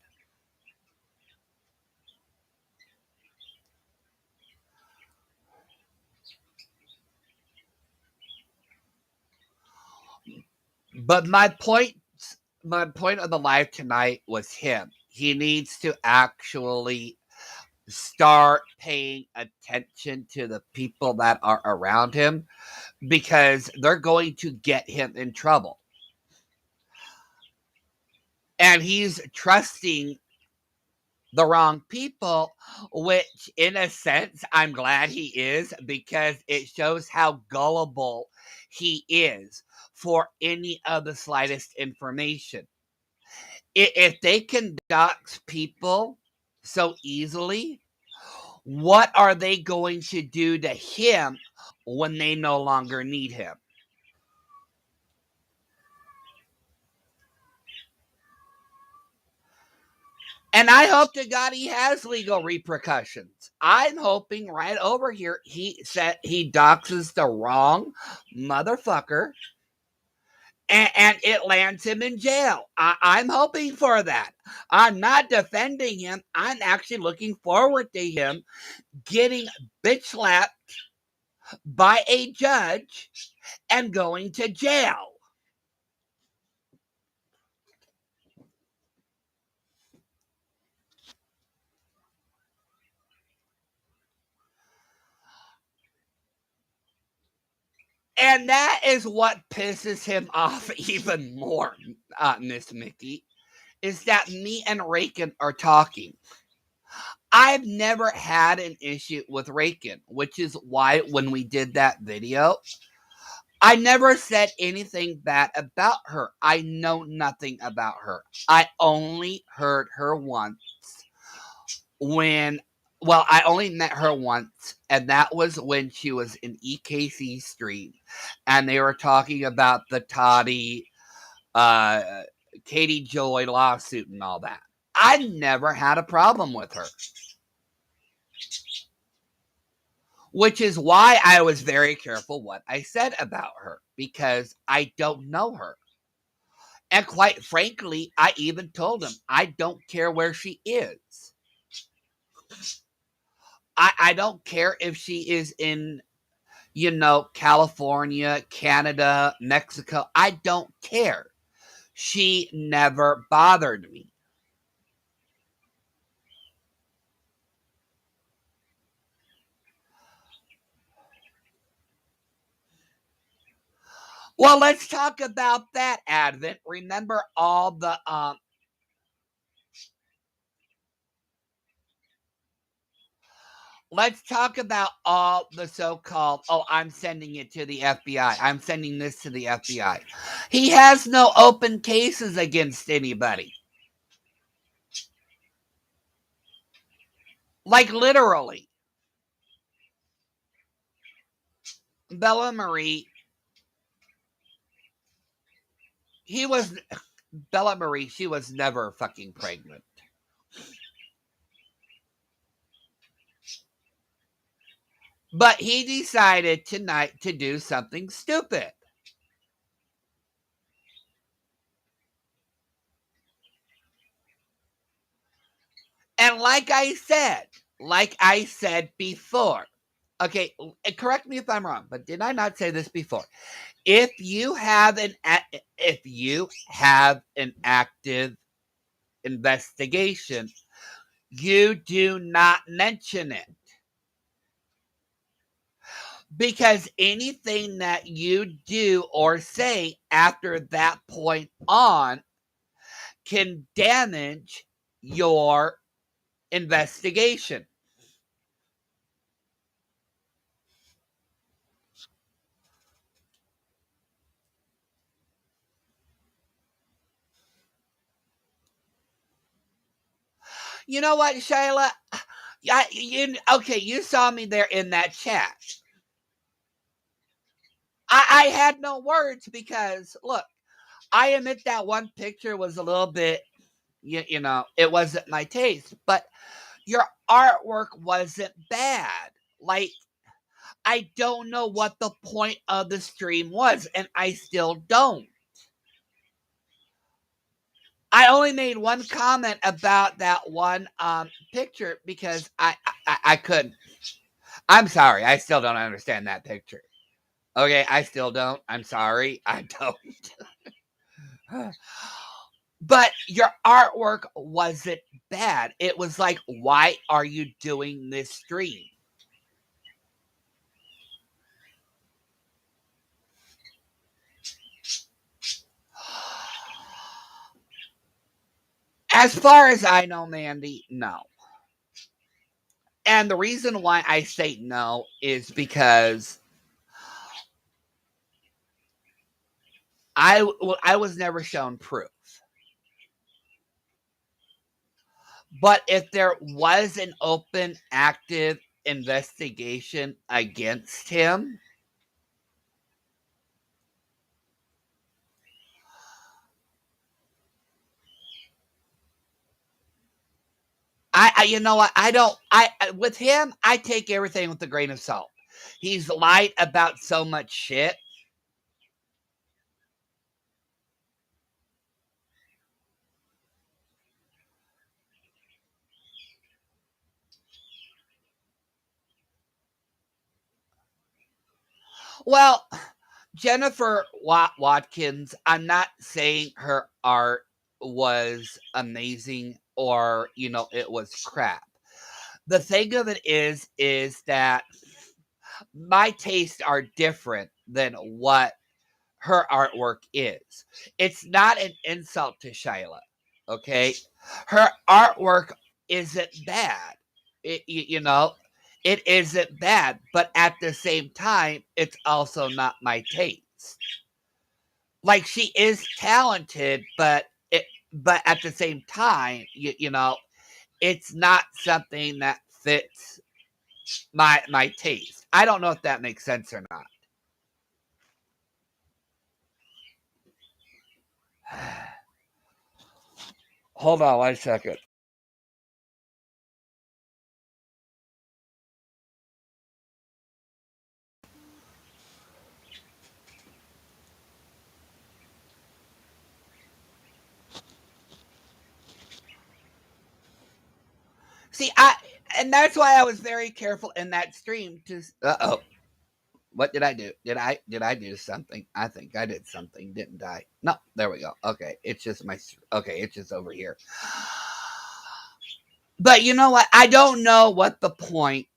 But my point of the live tonight was him. He needs to actually start paying attention to the people that are around him because they're going to get him in trouble. And he's trusting the wrong people, which in a sense, I'm glad he is because it shows how gullible he is for any of the slightest information. If they can dox people so easily, what are they going to do to him when they no longer need him? And I hope to God he has legal repercussions. I'm hoping right over here he said he doxes the wrong motherfucker and it lands him in jail. I'm hoping for that. I'm not defending him. I'm actually looking forward to him getting bitch slapped by a judge and going to jail. And that is what pisses him off even more, Miss Mickey, is that me and Rakin are talking. I've never had an issue with Rakin, which is why when we did that video, I never said anything bad about her. I know nothing about her. I only heard her once when, well, I only met her once, and that was when she was in EKC stream, and they were talking about the Toddy, uh, Katie Joy lawsuit and all that. I never had a problem with her, which is why I was very careful what I said about her because I don't know her. And quite frankly, I even told him I don't care where she is. I don't care if she is in, California, Canada, Mexico. I don't care. She never bothered me. Well, let's talk about that, Advent. Remember all the let's talk about all the so-called, oh, I'm sending it to the FBI. I'm sending this to the FBI. He has no open cases against anybody. Like literally. Bella Marie, he was Bella Marie, she was never fucking pregnant. But he decided tonight to do something stupid. And like I said before, okay, correct me if I'm wrong, but did I not say this before? If you have an active investigation, you do not mention it. Because anything that you do or say after that point on can damage your investigation. You know what, Shayla? Okay, you saw me there in that chat. I had no words because, look, I admit that one picture was a little bit, it wasn't my taste, but your artwork wasn't bad. Like, I don't know what the point of the stream was, and I still don't. I only made one comment about that one picture because I couldn't. I'm sorry. I still don't understand that picture. Okay, I still don't. I'm sorry. I don't. But your artwork wasn't bad. It was like, why are you doing this stream? As far as I know, Mandy, no. And the reason why I say no is because I was never shown proof. But if there was an open, active investigation against him, you know what? I don't. With him, I take everything with a grain of salt. He's lied about so much shit. Well, Jennifer Watkins, I'm not saying her art was amazing or, it was crap. The thing of it is that my tastes are different than what her artwork is. It's not an insult to Shyla, okay? Her artwork isn't bad. It isn't bad, but at the same time, it's also not my taste. Like, she is talented, but at the same time, it's not something that fits my taste. I don't know if that makes sense or not. Hold on 1 second. See, and that's why I was very careful in that stream to. Uh-oh. What did I do? Did I do something? I think I did something, didn't I? No, there we go. Okay, it's just okay, it's just over here. But you know what? I don't know what the point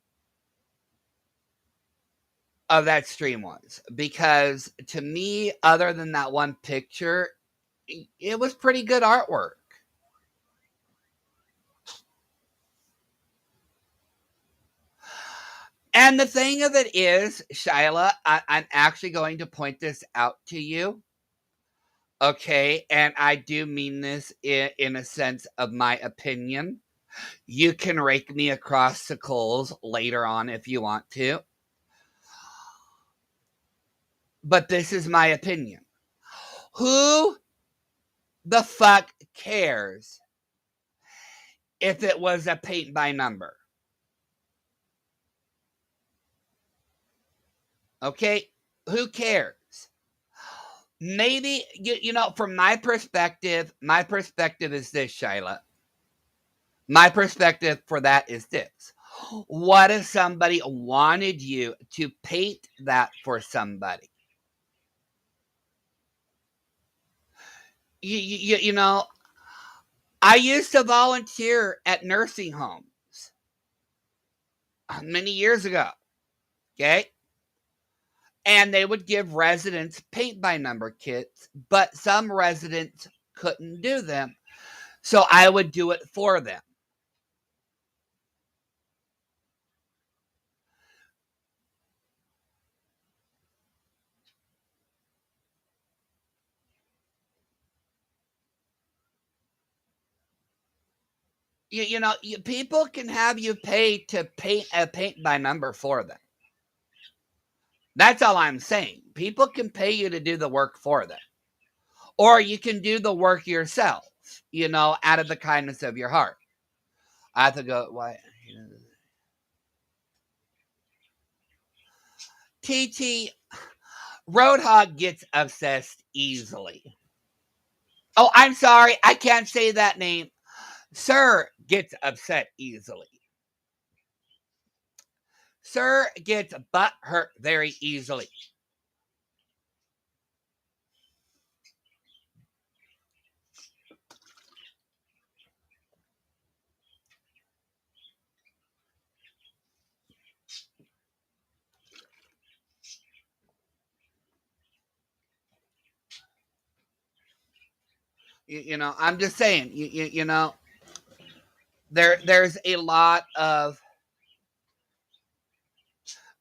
of that stream was, because to me, other than that one picture, it was pretty good artwork. And the thing of it is, Shyla, I'm actually going to point this out to you. Okay, and I do mean this in a sense of my opinion. You can rake me across the coals later on if you want to. But this is my opinion. Who the fuck cares if it was a paint by number? Okay? Who cares? Maybe, from my perspective is this, Shyla. My perspective for that is this. What if somebody wanted you to paint that for somebody? You know, I used to volunteer at nursing homes many years ago. Okay. And they would give residents paint by number kits, but some residents couldn't do them. So I would do it for them. People can have you pay to paint a paint by number for them. That's all I'm saying. People can pay you to do the work for them. Or you can do the work yourself, out of the kindness of your heart. I have to go, why? TT, Roadhog gets obsessed easily. Oh, I'm sorry. I can't say that name. Sir gets upset easily. Sir gets butt hurt very easily. I'm just saying. There's a lot of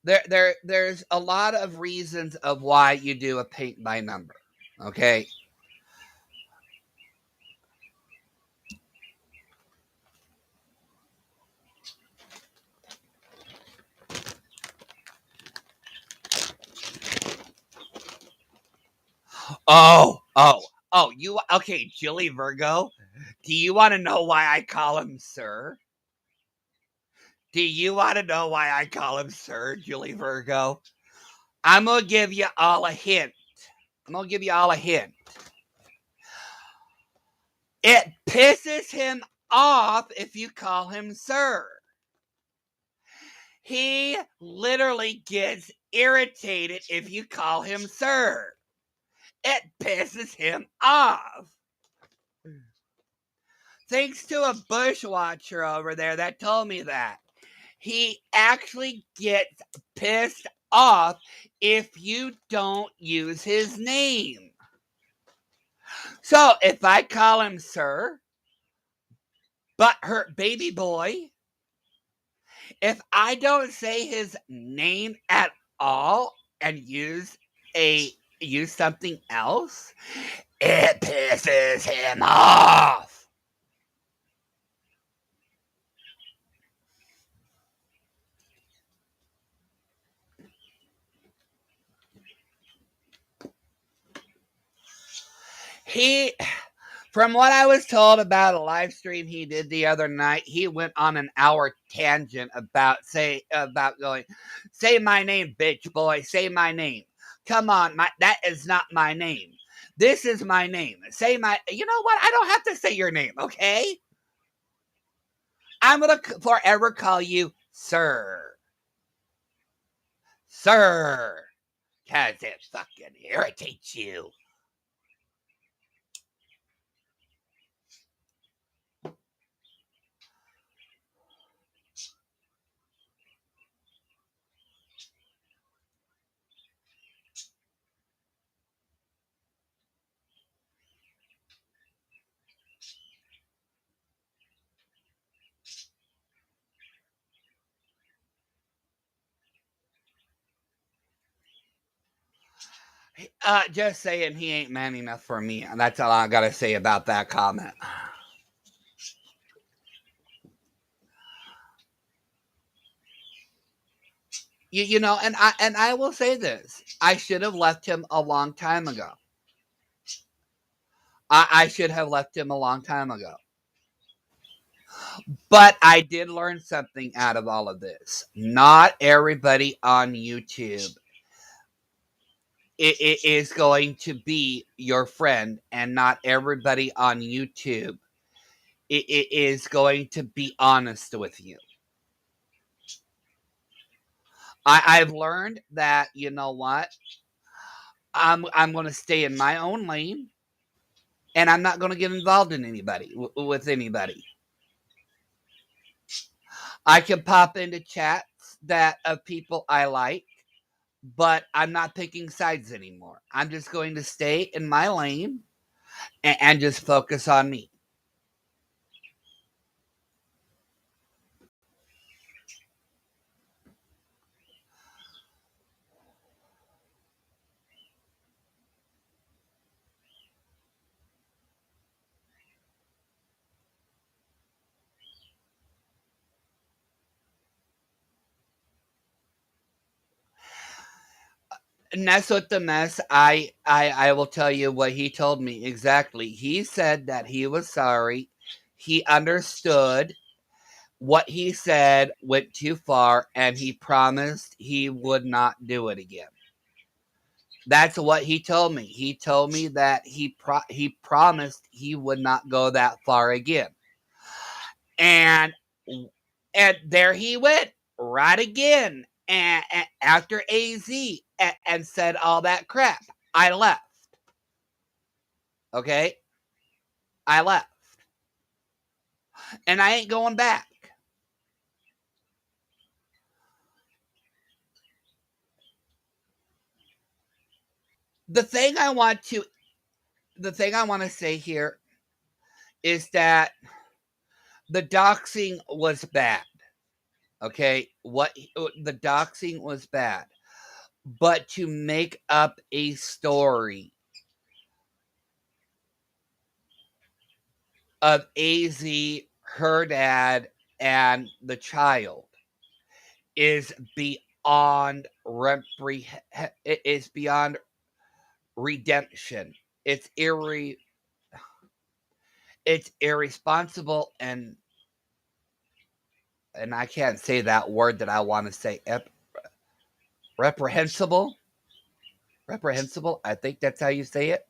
there's a lot of reasons of why you do a paint by number. Okay. You okay, Jilly Virgo? Do you want to know why I call him Sir? Do you want to know why I call him Sir, Jilly Virgo? I'm gonna give you all a hint. I'm gonna give you all a hint. It pisses him off if you call him Sir. He literally gets irritated if you call him Sir. It pisses him off. Thanks to a bushwatcher over there that told me that. He actually gets pissed off if you don't use his name. So if I call him Sir, Butthurt Baby Boy, if I don't say his name at all and use something else, it pisses him off. From what I was told about a live stream he did the other night, he went on an hour tangent about going, say my name, bitch boy, say my name. Come on, that is not my name. This is my name. Say my, you know what? I don't have to say your name, okay? I'm going to forever call you Sir. Sir. Because it fucking irritates you. Just saying he ain't man enough for me. And that's all I got to say about that comment. And I will say this. I should have left him a long time ago. I should have left him a long time ago. But I did learn something out of all of this. Not everybody on YouTube it is going to be your friend, and not everybody on YouTube it is going to be honest with you. I've learned that, you know what? I'm going to stay in my own lane, and I'm not going to get involved in anybody with anybody. I can pop into chats that of people I like, but I'm not picking sides anymore. I'm just going to stay in my lane and just focus on me. And that's what the mess. I will tell you what he told me exactly. He said that he was sorry. He understood what he said went too far, and he promised he would not do it again. That's what he told me. He told me that he promised he would not go that far again. And there he went right again. And after AZ and said all that crap, I left. Okay, I left, and I ain't going back. The thing I want to say here is that the doxing was bad. Okay, the doxing was bad, but to make up a story of AZ, her dad, and the child is beyond it is beyond redemption. It's it's irresponsible and I can't say that word that I want to say. Reprehensible. Reprehensible. I think that's how you say it.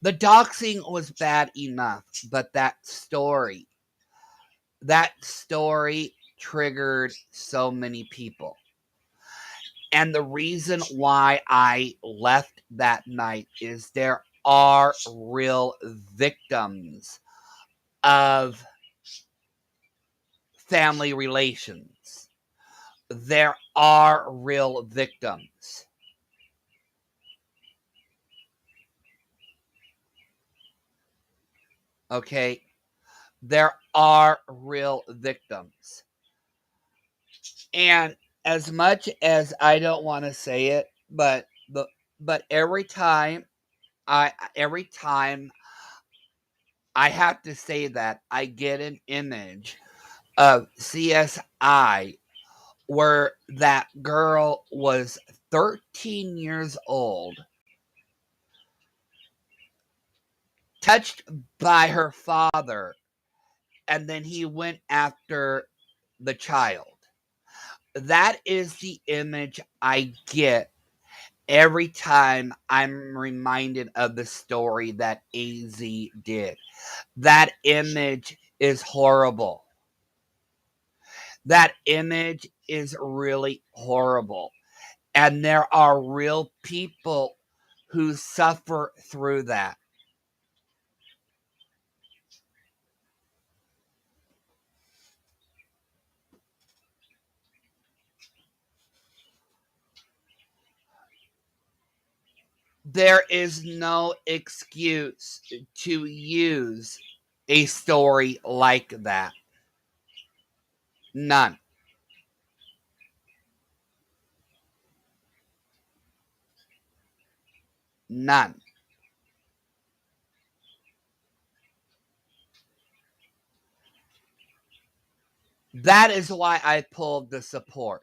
The doxing was bad enough, but that story triggered so many people. And the reason why I left that night is there are real victims of family relations. There are real victims. Okay? There are real victims. And as much as I don't want to say it, but every time I have to say that, I get an image of CSI where that girl was 13 years old, touched by her father, and then he went after the child. That is the image I get every time I'm reminded of the story that AZ did. That image is horrible. That image is really horrible. And there are real people who suffer through that. There is no excuse to use a story like that. None. None. That is why I pulled the support.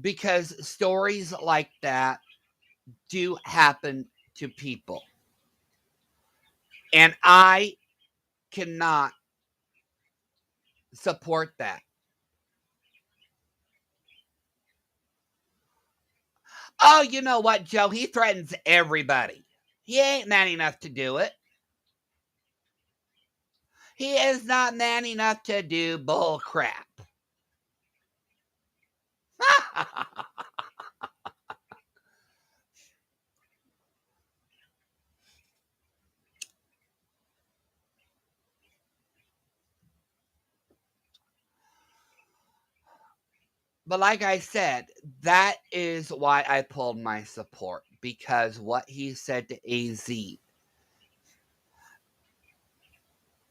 Because stories like that do happen to people. And I cannot support that. Oh, you know what, Joe? He threatens everybody. He ain't man enough to do it. He is not man enough to do bull crap. But like I said, that is why I pulled my support. Because what he said to AZ,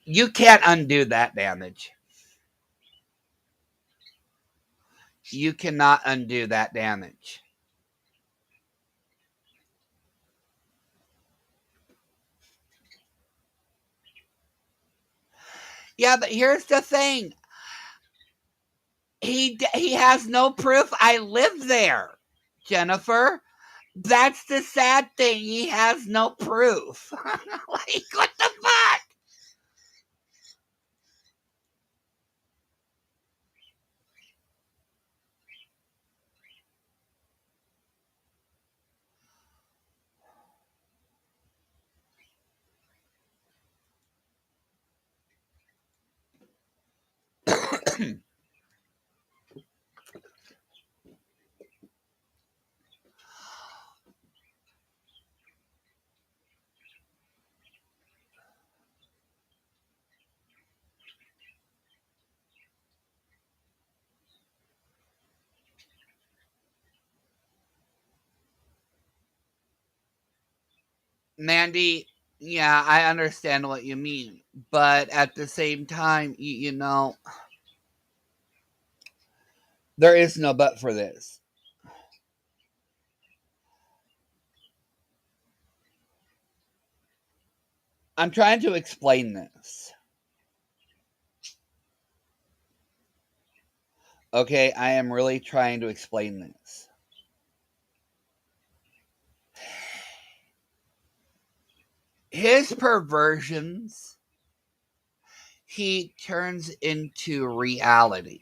you can't undo that damage. You cannot undo that damage. Yeah, but here's the thing. He has no proof I live there, Jennifer. That's the sad thing. He has no proof. Like, what the fuck? Mandy, yeah, I understand what you mean. But at the same time, there is no but for this. I'm trying to explain this. Okay, I am really trying to explain this. His perversions, he turns into reality.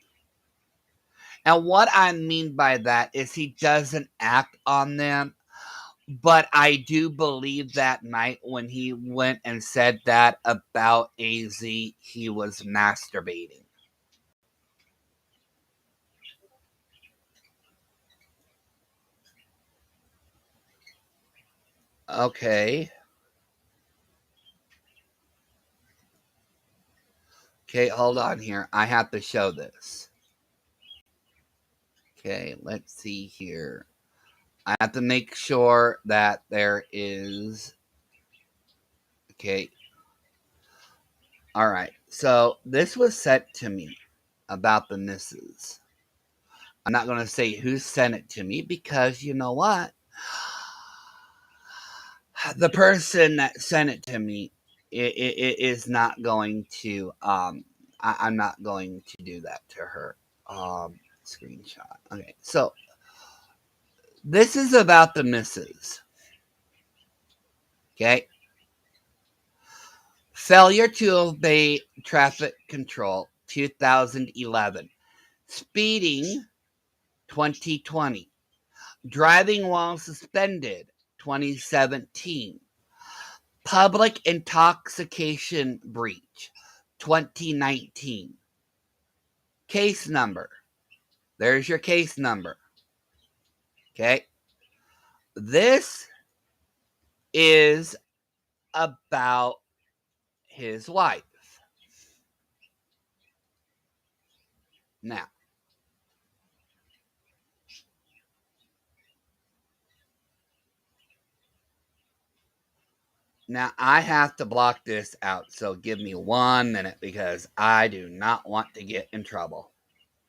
And what I mean by that is he doesn't act on them. But I do believe that night when he went and said that about AZ, he was masturbating. Okay. Okay, hold on here. I have to show this. Okay, let's see here. I have to make sure that there is. Okay. All right. So this was sent to me about the misses. I'm not going to say who sent it to me because you know what? The person that sent it to me it is not going to. I'm not going to do that to her. Screenshot. Okay. So this is about the misses. Okay. Failure to obey traffic control 2011. Speeding 2020. Driving while suspended 2017. Public intoxication breach 2019. Case number. There's your case number. Okay. This is about his wife. Now, I have to block this out, so give me 1 minute because I do not want to get in trouble.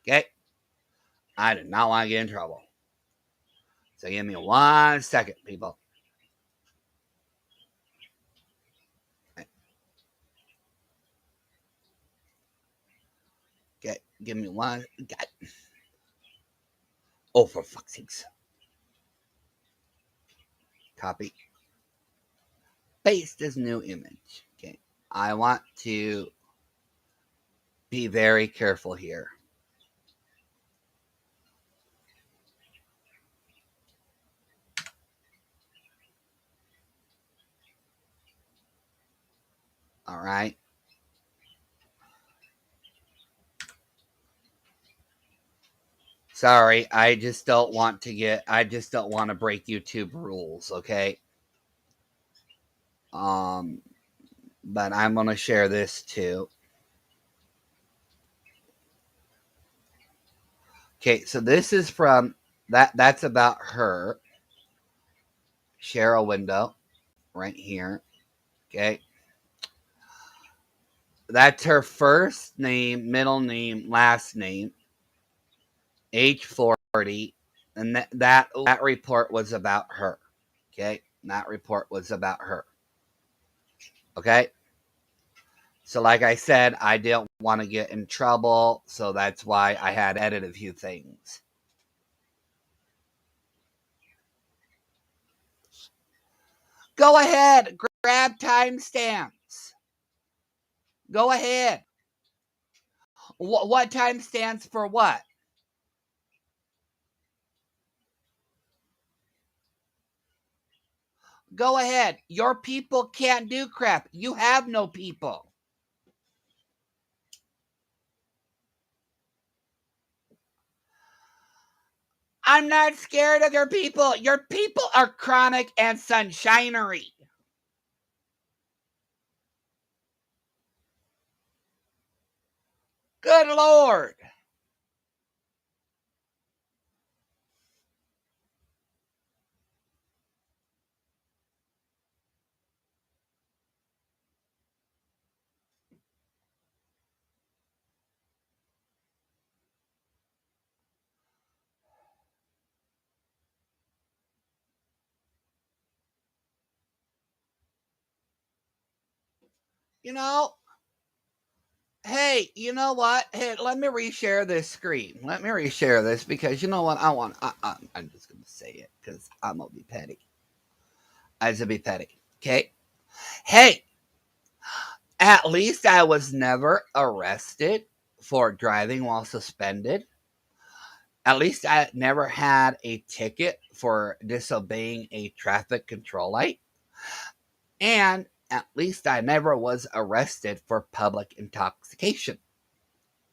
Okay? I do not want to get in trouble. So give me 1 second, people. Okay, give me one. God. Oh, for fuck's sakes. Copy. Paste this new image. Okay. I want to be very careful here. All right. Sorry, I just don't want to break YouTube rules, okay? Um, but I'm gonna share this too. Okay, so this is from that's about her. Share a window right here. Okay. That's her first name, middle name, last name, age 40, and that report was about her. Okay? That report was about her. Okay? So like I said, I didn't want to get in trouble, so that's why I had edited a few things. Go ahead, grab timestamps. Go ahead. What time stands for what? Go ahead. Your people can't do crap. You have no people. I'm not scared of your people. Your people are chronic and sunshinery. Good Lord. You know, hey, you know what? Hey, let me reshare this screen. Let me reshare this because you know what? I'm just gonna say it because I'm gonna be petty. I just be petty. Okay. Hey, at least I was never arrested for driving while suspended. At least I never had a ticket for disobeying a traffic control light. And at least I never was arrested for public intoxication.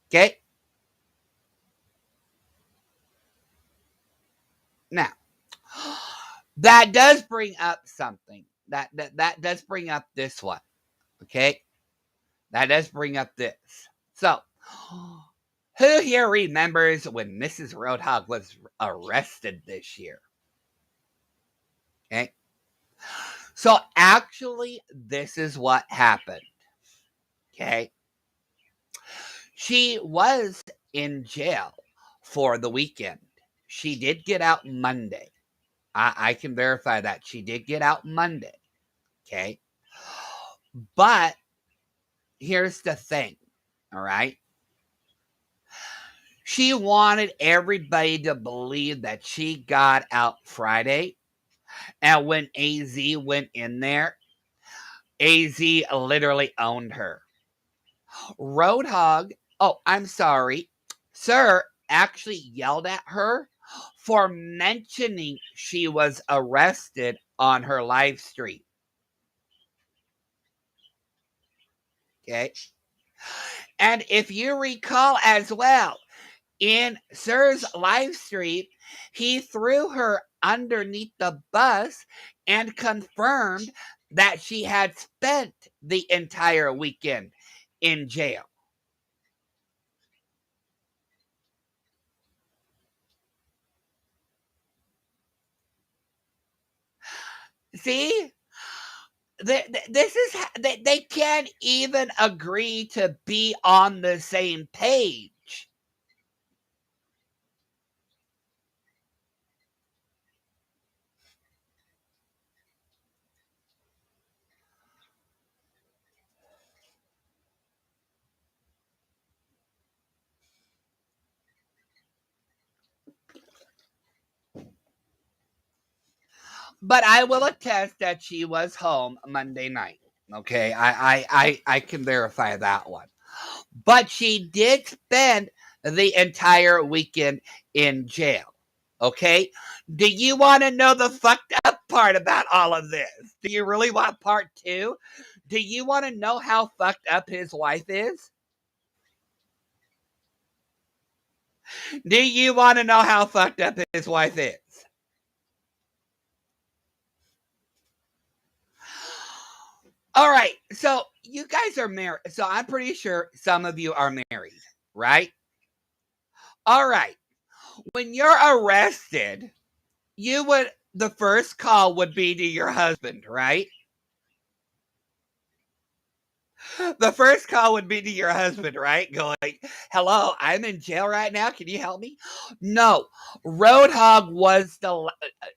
Okay? Now, that does bring up something. That does bring up this one. Okay? That does bring up this. So, who here remembers when Mrs. Roadhog was arrested this year? Okay? So, actually, this is what happened. Okay? She was in jail for the weekend. She did get out Monday. I can verify that. She did get out Monday. Okay? But here's the thing. All right? She wanted everybody to believe that she got out Friday. And when AZ went in there, AZ literally owned her. Roadhog, oh, I'm sorry, sir, actually yelled at her for mentioning she was arrested on her live stream. Okay. And if you recall as well, in Sir's live stream, he threw her underneath the bus and confirmed that she had spent the entire weekend in jail. See? This is they can't even agree to be on the same page. But I will attest that she was home Monday night. Okay, I can verify that one. But she did spend the entire weekend in jail. Okay? Do you want to know the fucked up part about all of this? Do you really want part two? Do you want to know how fucked up his wife is? Do you want to know how fucked up his wife is? All right. So you guys are married. So I'm pretty sure some of you are married, right? All right. When you're arrested, the first call would be to your husband, right? The first call would be to your husband, right? Going, hello, I'm in jail right now. Can you help me? No. Roadhog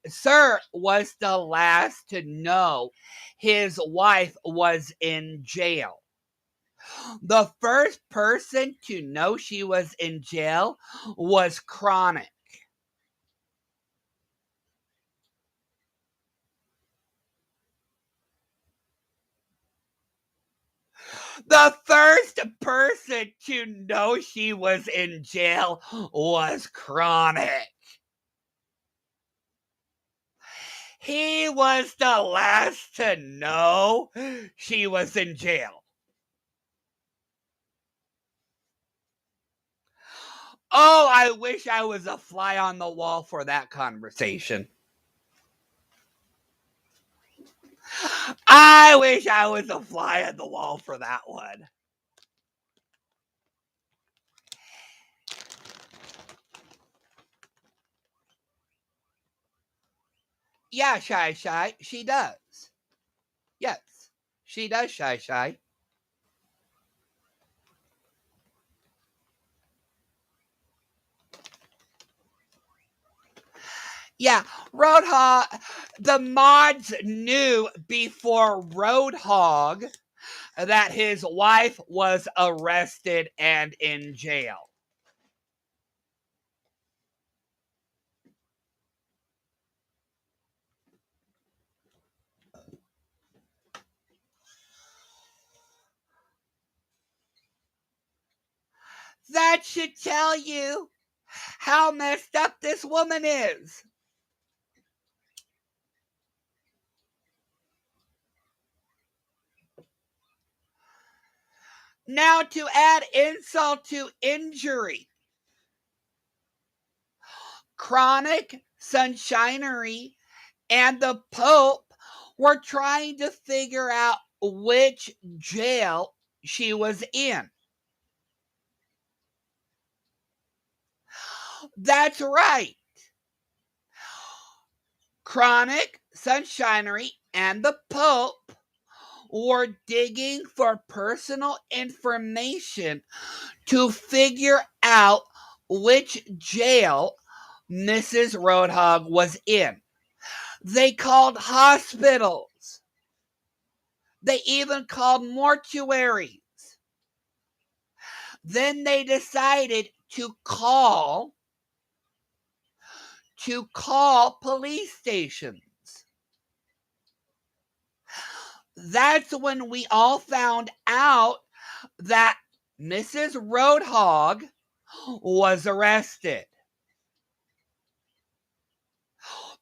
Sir was the last to know his wife was in jail. The first person to know she was in jail was Chronic. The first person to know she was in jail was Chronic. He was the last to know she was in jail. Oh, I wish I was a fly on the wall for that conversation. I wish I was a fly on the wall for that one. Yeah, Shy, she does. Yes, she does, Shy. Yeah, Roadhog, the mods knew before Roadhog that his wife was arrested and in jail. That should tell you how messed up this woman is. Now, to add insult to injury, Chronic, Sunshinery, and the Pope were trying to figure out which jail she was in. That's right. Chronic, Sunshinery, and the Pope were digging for personal information to figure out which jail Mrs. Roadhog was in. They called hospitals. They even called mortuaries. Then they decided to call police stations. That's when we all found out that Mrs. Roadhog was arrested.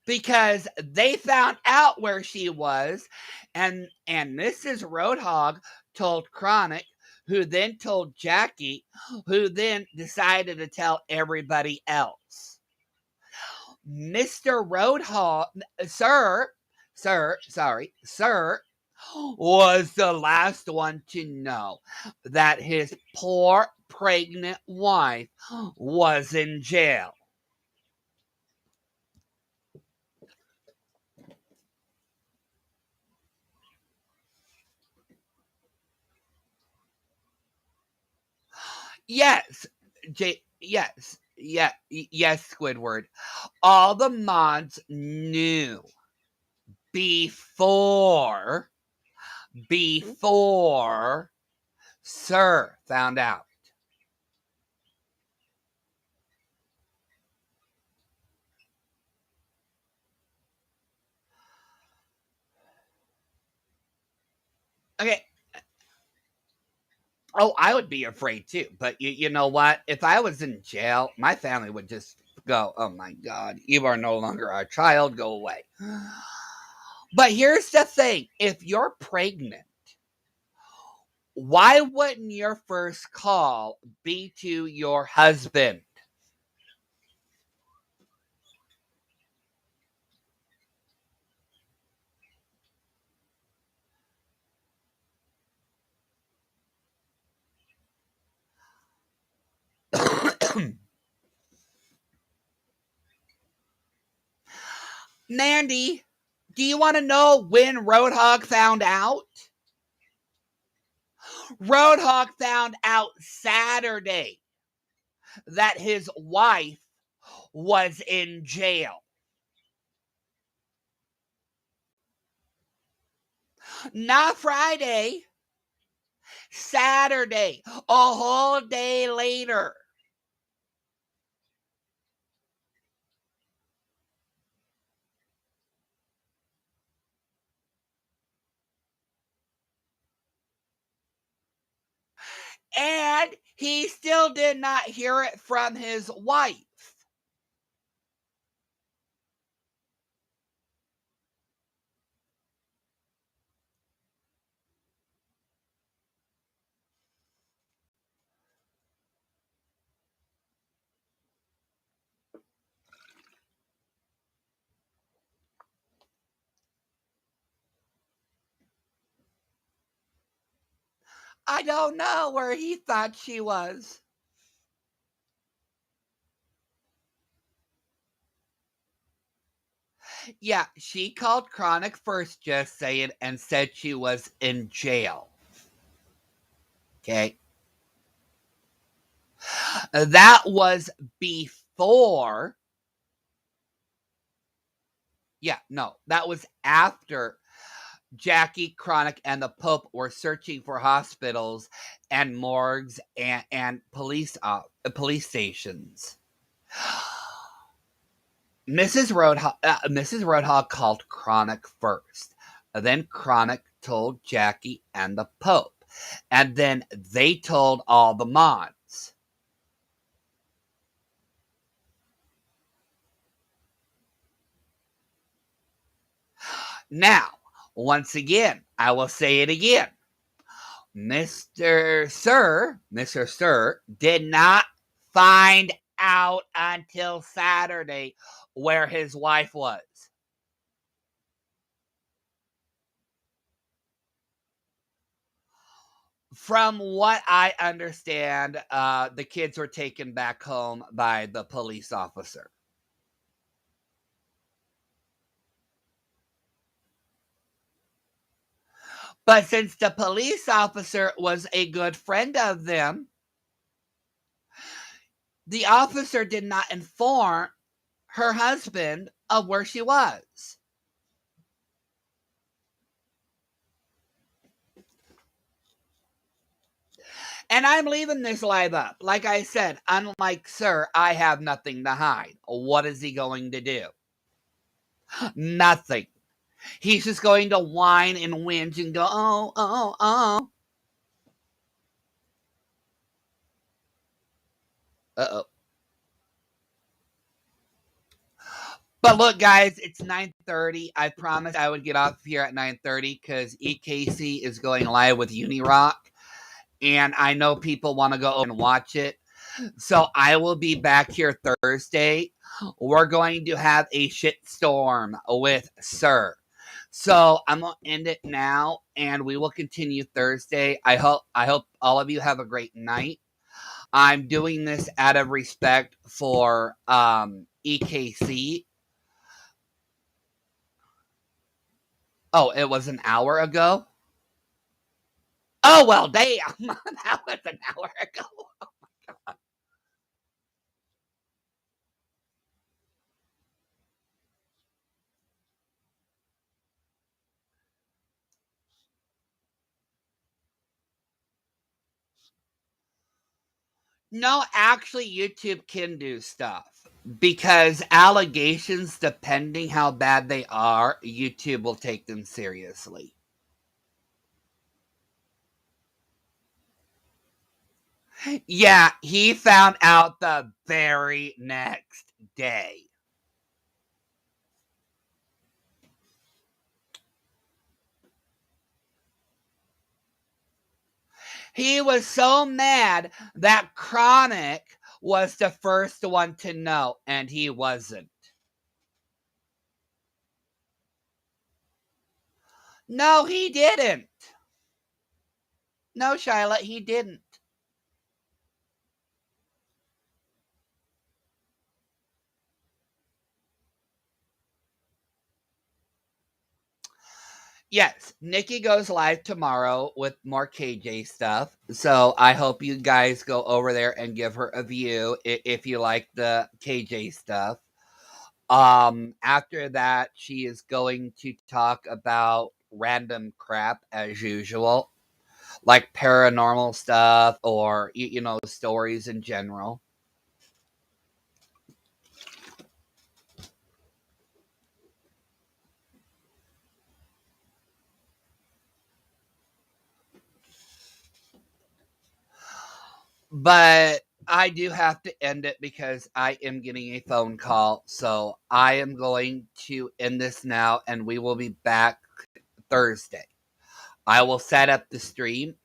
Because they found out where she was, and Mrs. Roadhog told Chronic, who then told Jackie, who then decided to tell everybody else. Mr. Roadhog, sir, was the last one to know that his poor pregnant wife was in jail. Yes, yes, Squidward. All the mods knew before Sir found out. Okay. Oh, I would be afraid too. But you know what? If I was in jail, my family would just go, "Oh my God, you are no longer our child. Go away." But here's the thing: if you're pregnant, why wouldn't your first call be to your husband? Mandy, do you want to know when Roadhog found out? Roadhog found out Saturday that his wife was in jail. Not Friday, Saturday, a whole day later. And he still did not hear it from his wife. I don't know where he thought she was. Yeah, she called Chronic first, just saying, and said she was in jail. Okay. That was before. Yeah, no, that was after Jackie, Chronic, and the Pope were searching for hospitals and morgues and police stations. Mrs. Roadhog called Chronic first. Then Chronic told Jackie and the Pope. And then they told all the mods. Now, once again, I will say it again. Mr. Sir did not find out until Saturday where his wife was. From what I understand, the kids were taken back home by the police officer. But since the police officer was a good friend of them, the officer did not inform her husband of where she was. And I'm leaving this live up. Like I said, unlike Sir, I have nothing to hide. What is he going to do? Nothing. He's just going to whine and whinge and go, oh, oh, oh. Uh-oh. But look, guys, it's 9:30. I promised I would get off here at 9:30 because EKC is going live with Unirock. And I know people want to go and watch it. So I will be back here Thursday. We're going to have a shitstorm with Sir. So I'm gonna end it now, and we will continue Thursday. I hope all of you have a great night. I'm doing this out of respect for EKC. Oh, it was an hour ago? Oh, well, damn. That was an hour ago. No, actually, YouTube can do stuff because allegations, depending how bad they are, YouTube will take them seriously. Yeah, he found out the very next day. He was so mad that Chronic was the first one to know, and he wasn't. No, he didn't. No, Charlotte, he didn't. Yes, Nikki goes live tomorrow with more KJ stuff. So I hope you guys go over there and give her a view if you like the KJ stuff. After that, she is going to talk about random crap as usual, like paranormal stuff or stories in general. But I do have to end it because I am getting a phone call. So I am going to end this now, and we will be back Thursday. I will set up the stream.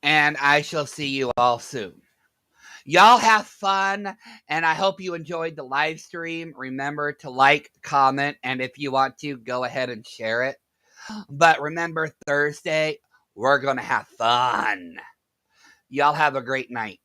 And I shall see you all soon. Y'all have fun, and I hope you enjoyed the live stream. Remember to like, comment, and if you want to, go ahead and share it. But remember, Thursday, we're going to have fun. Y'all have a great night.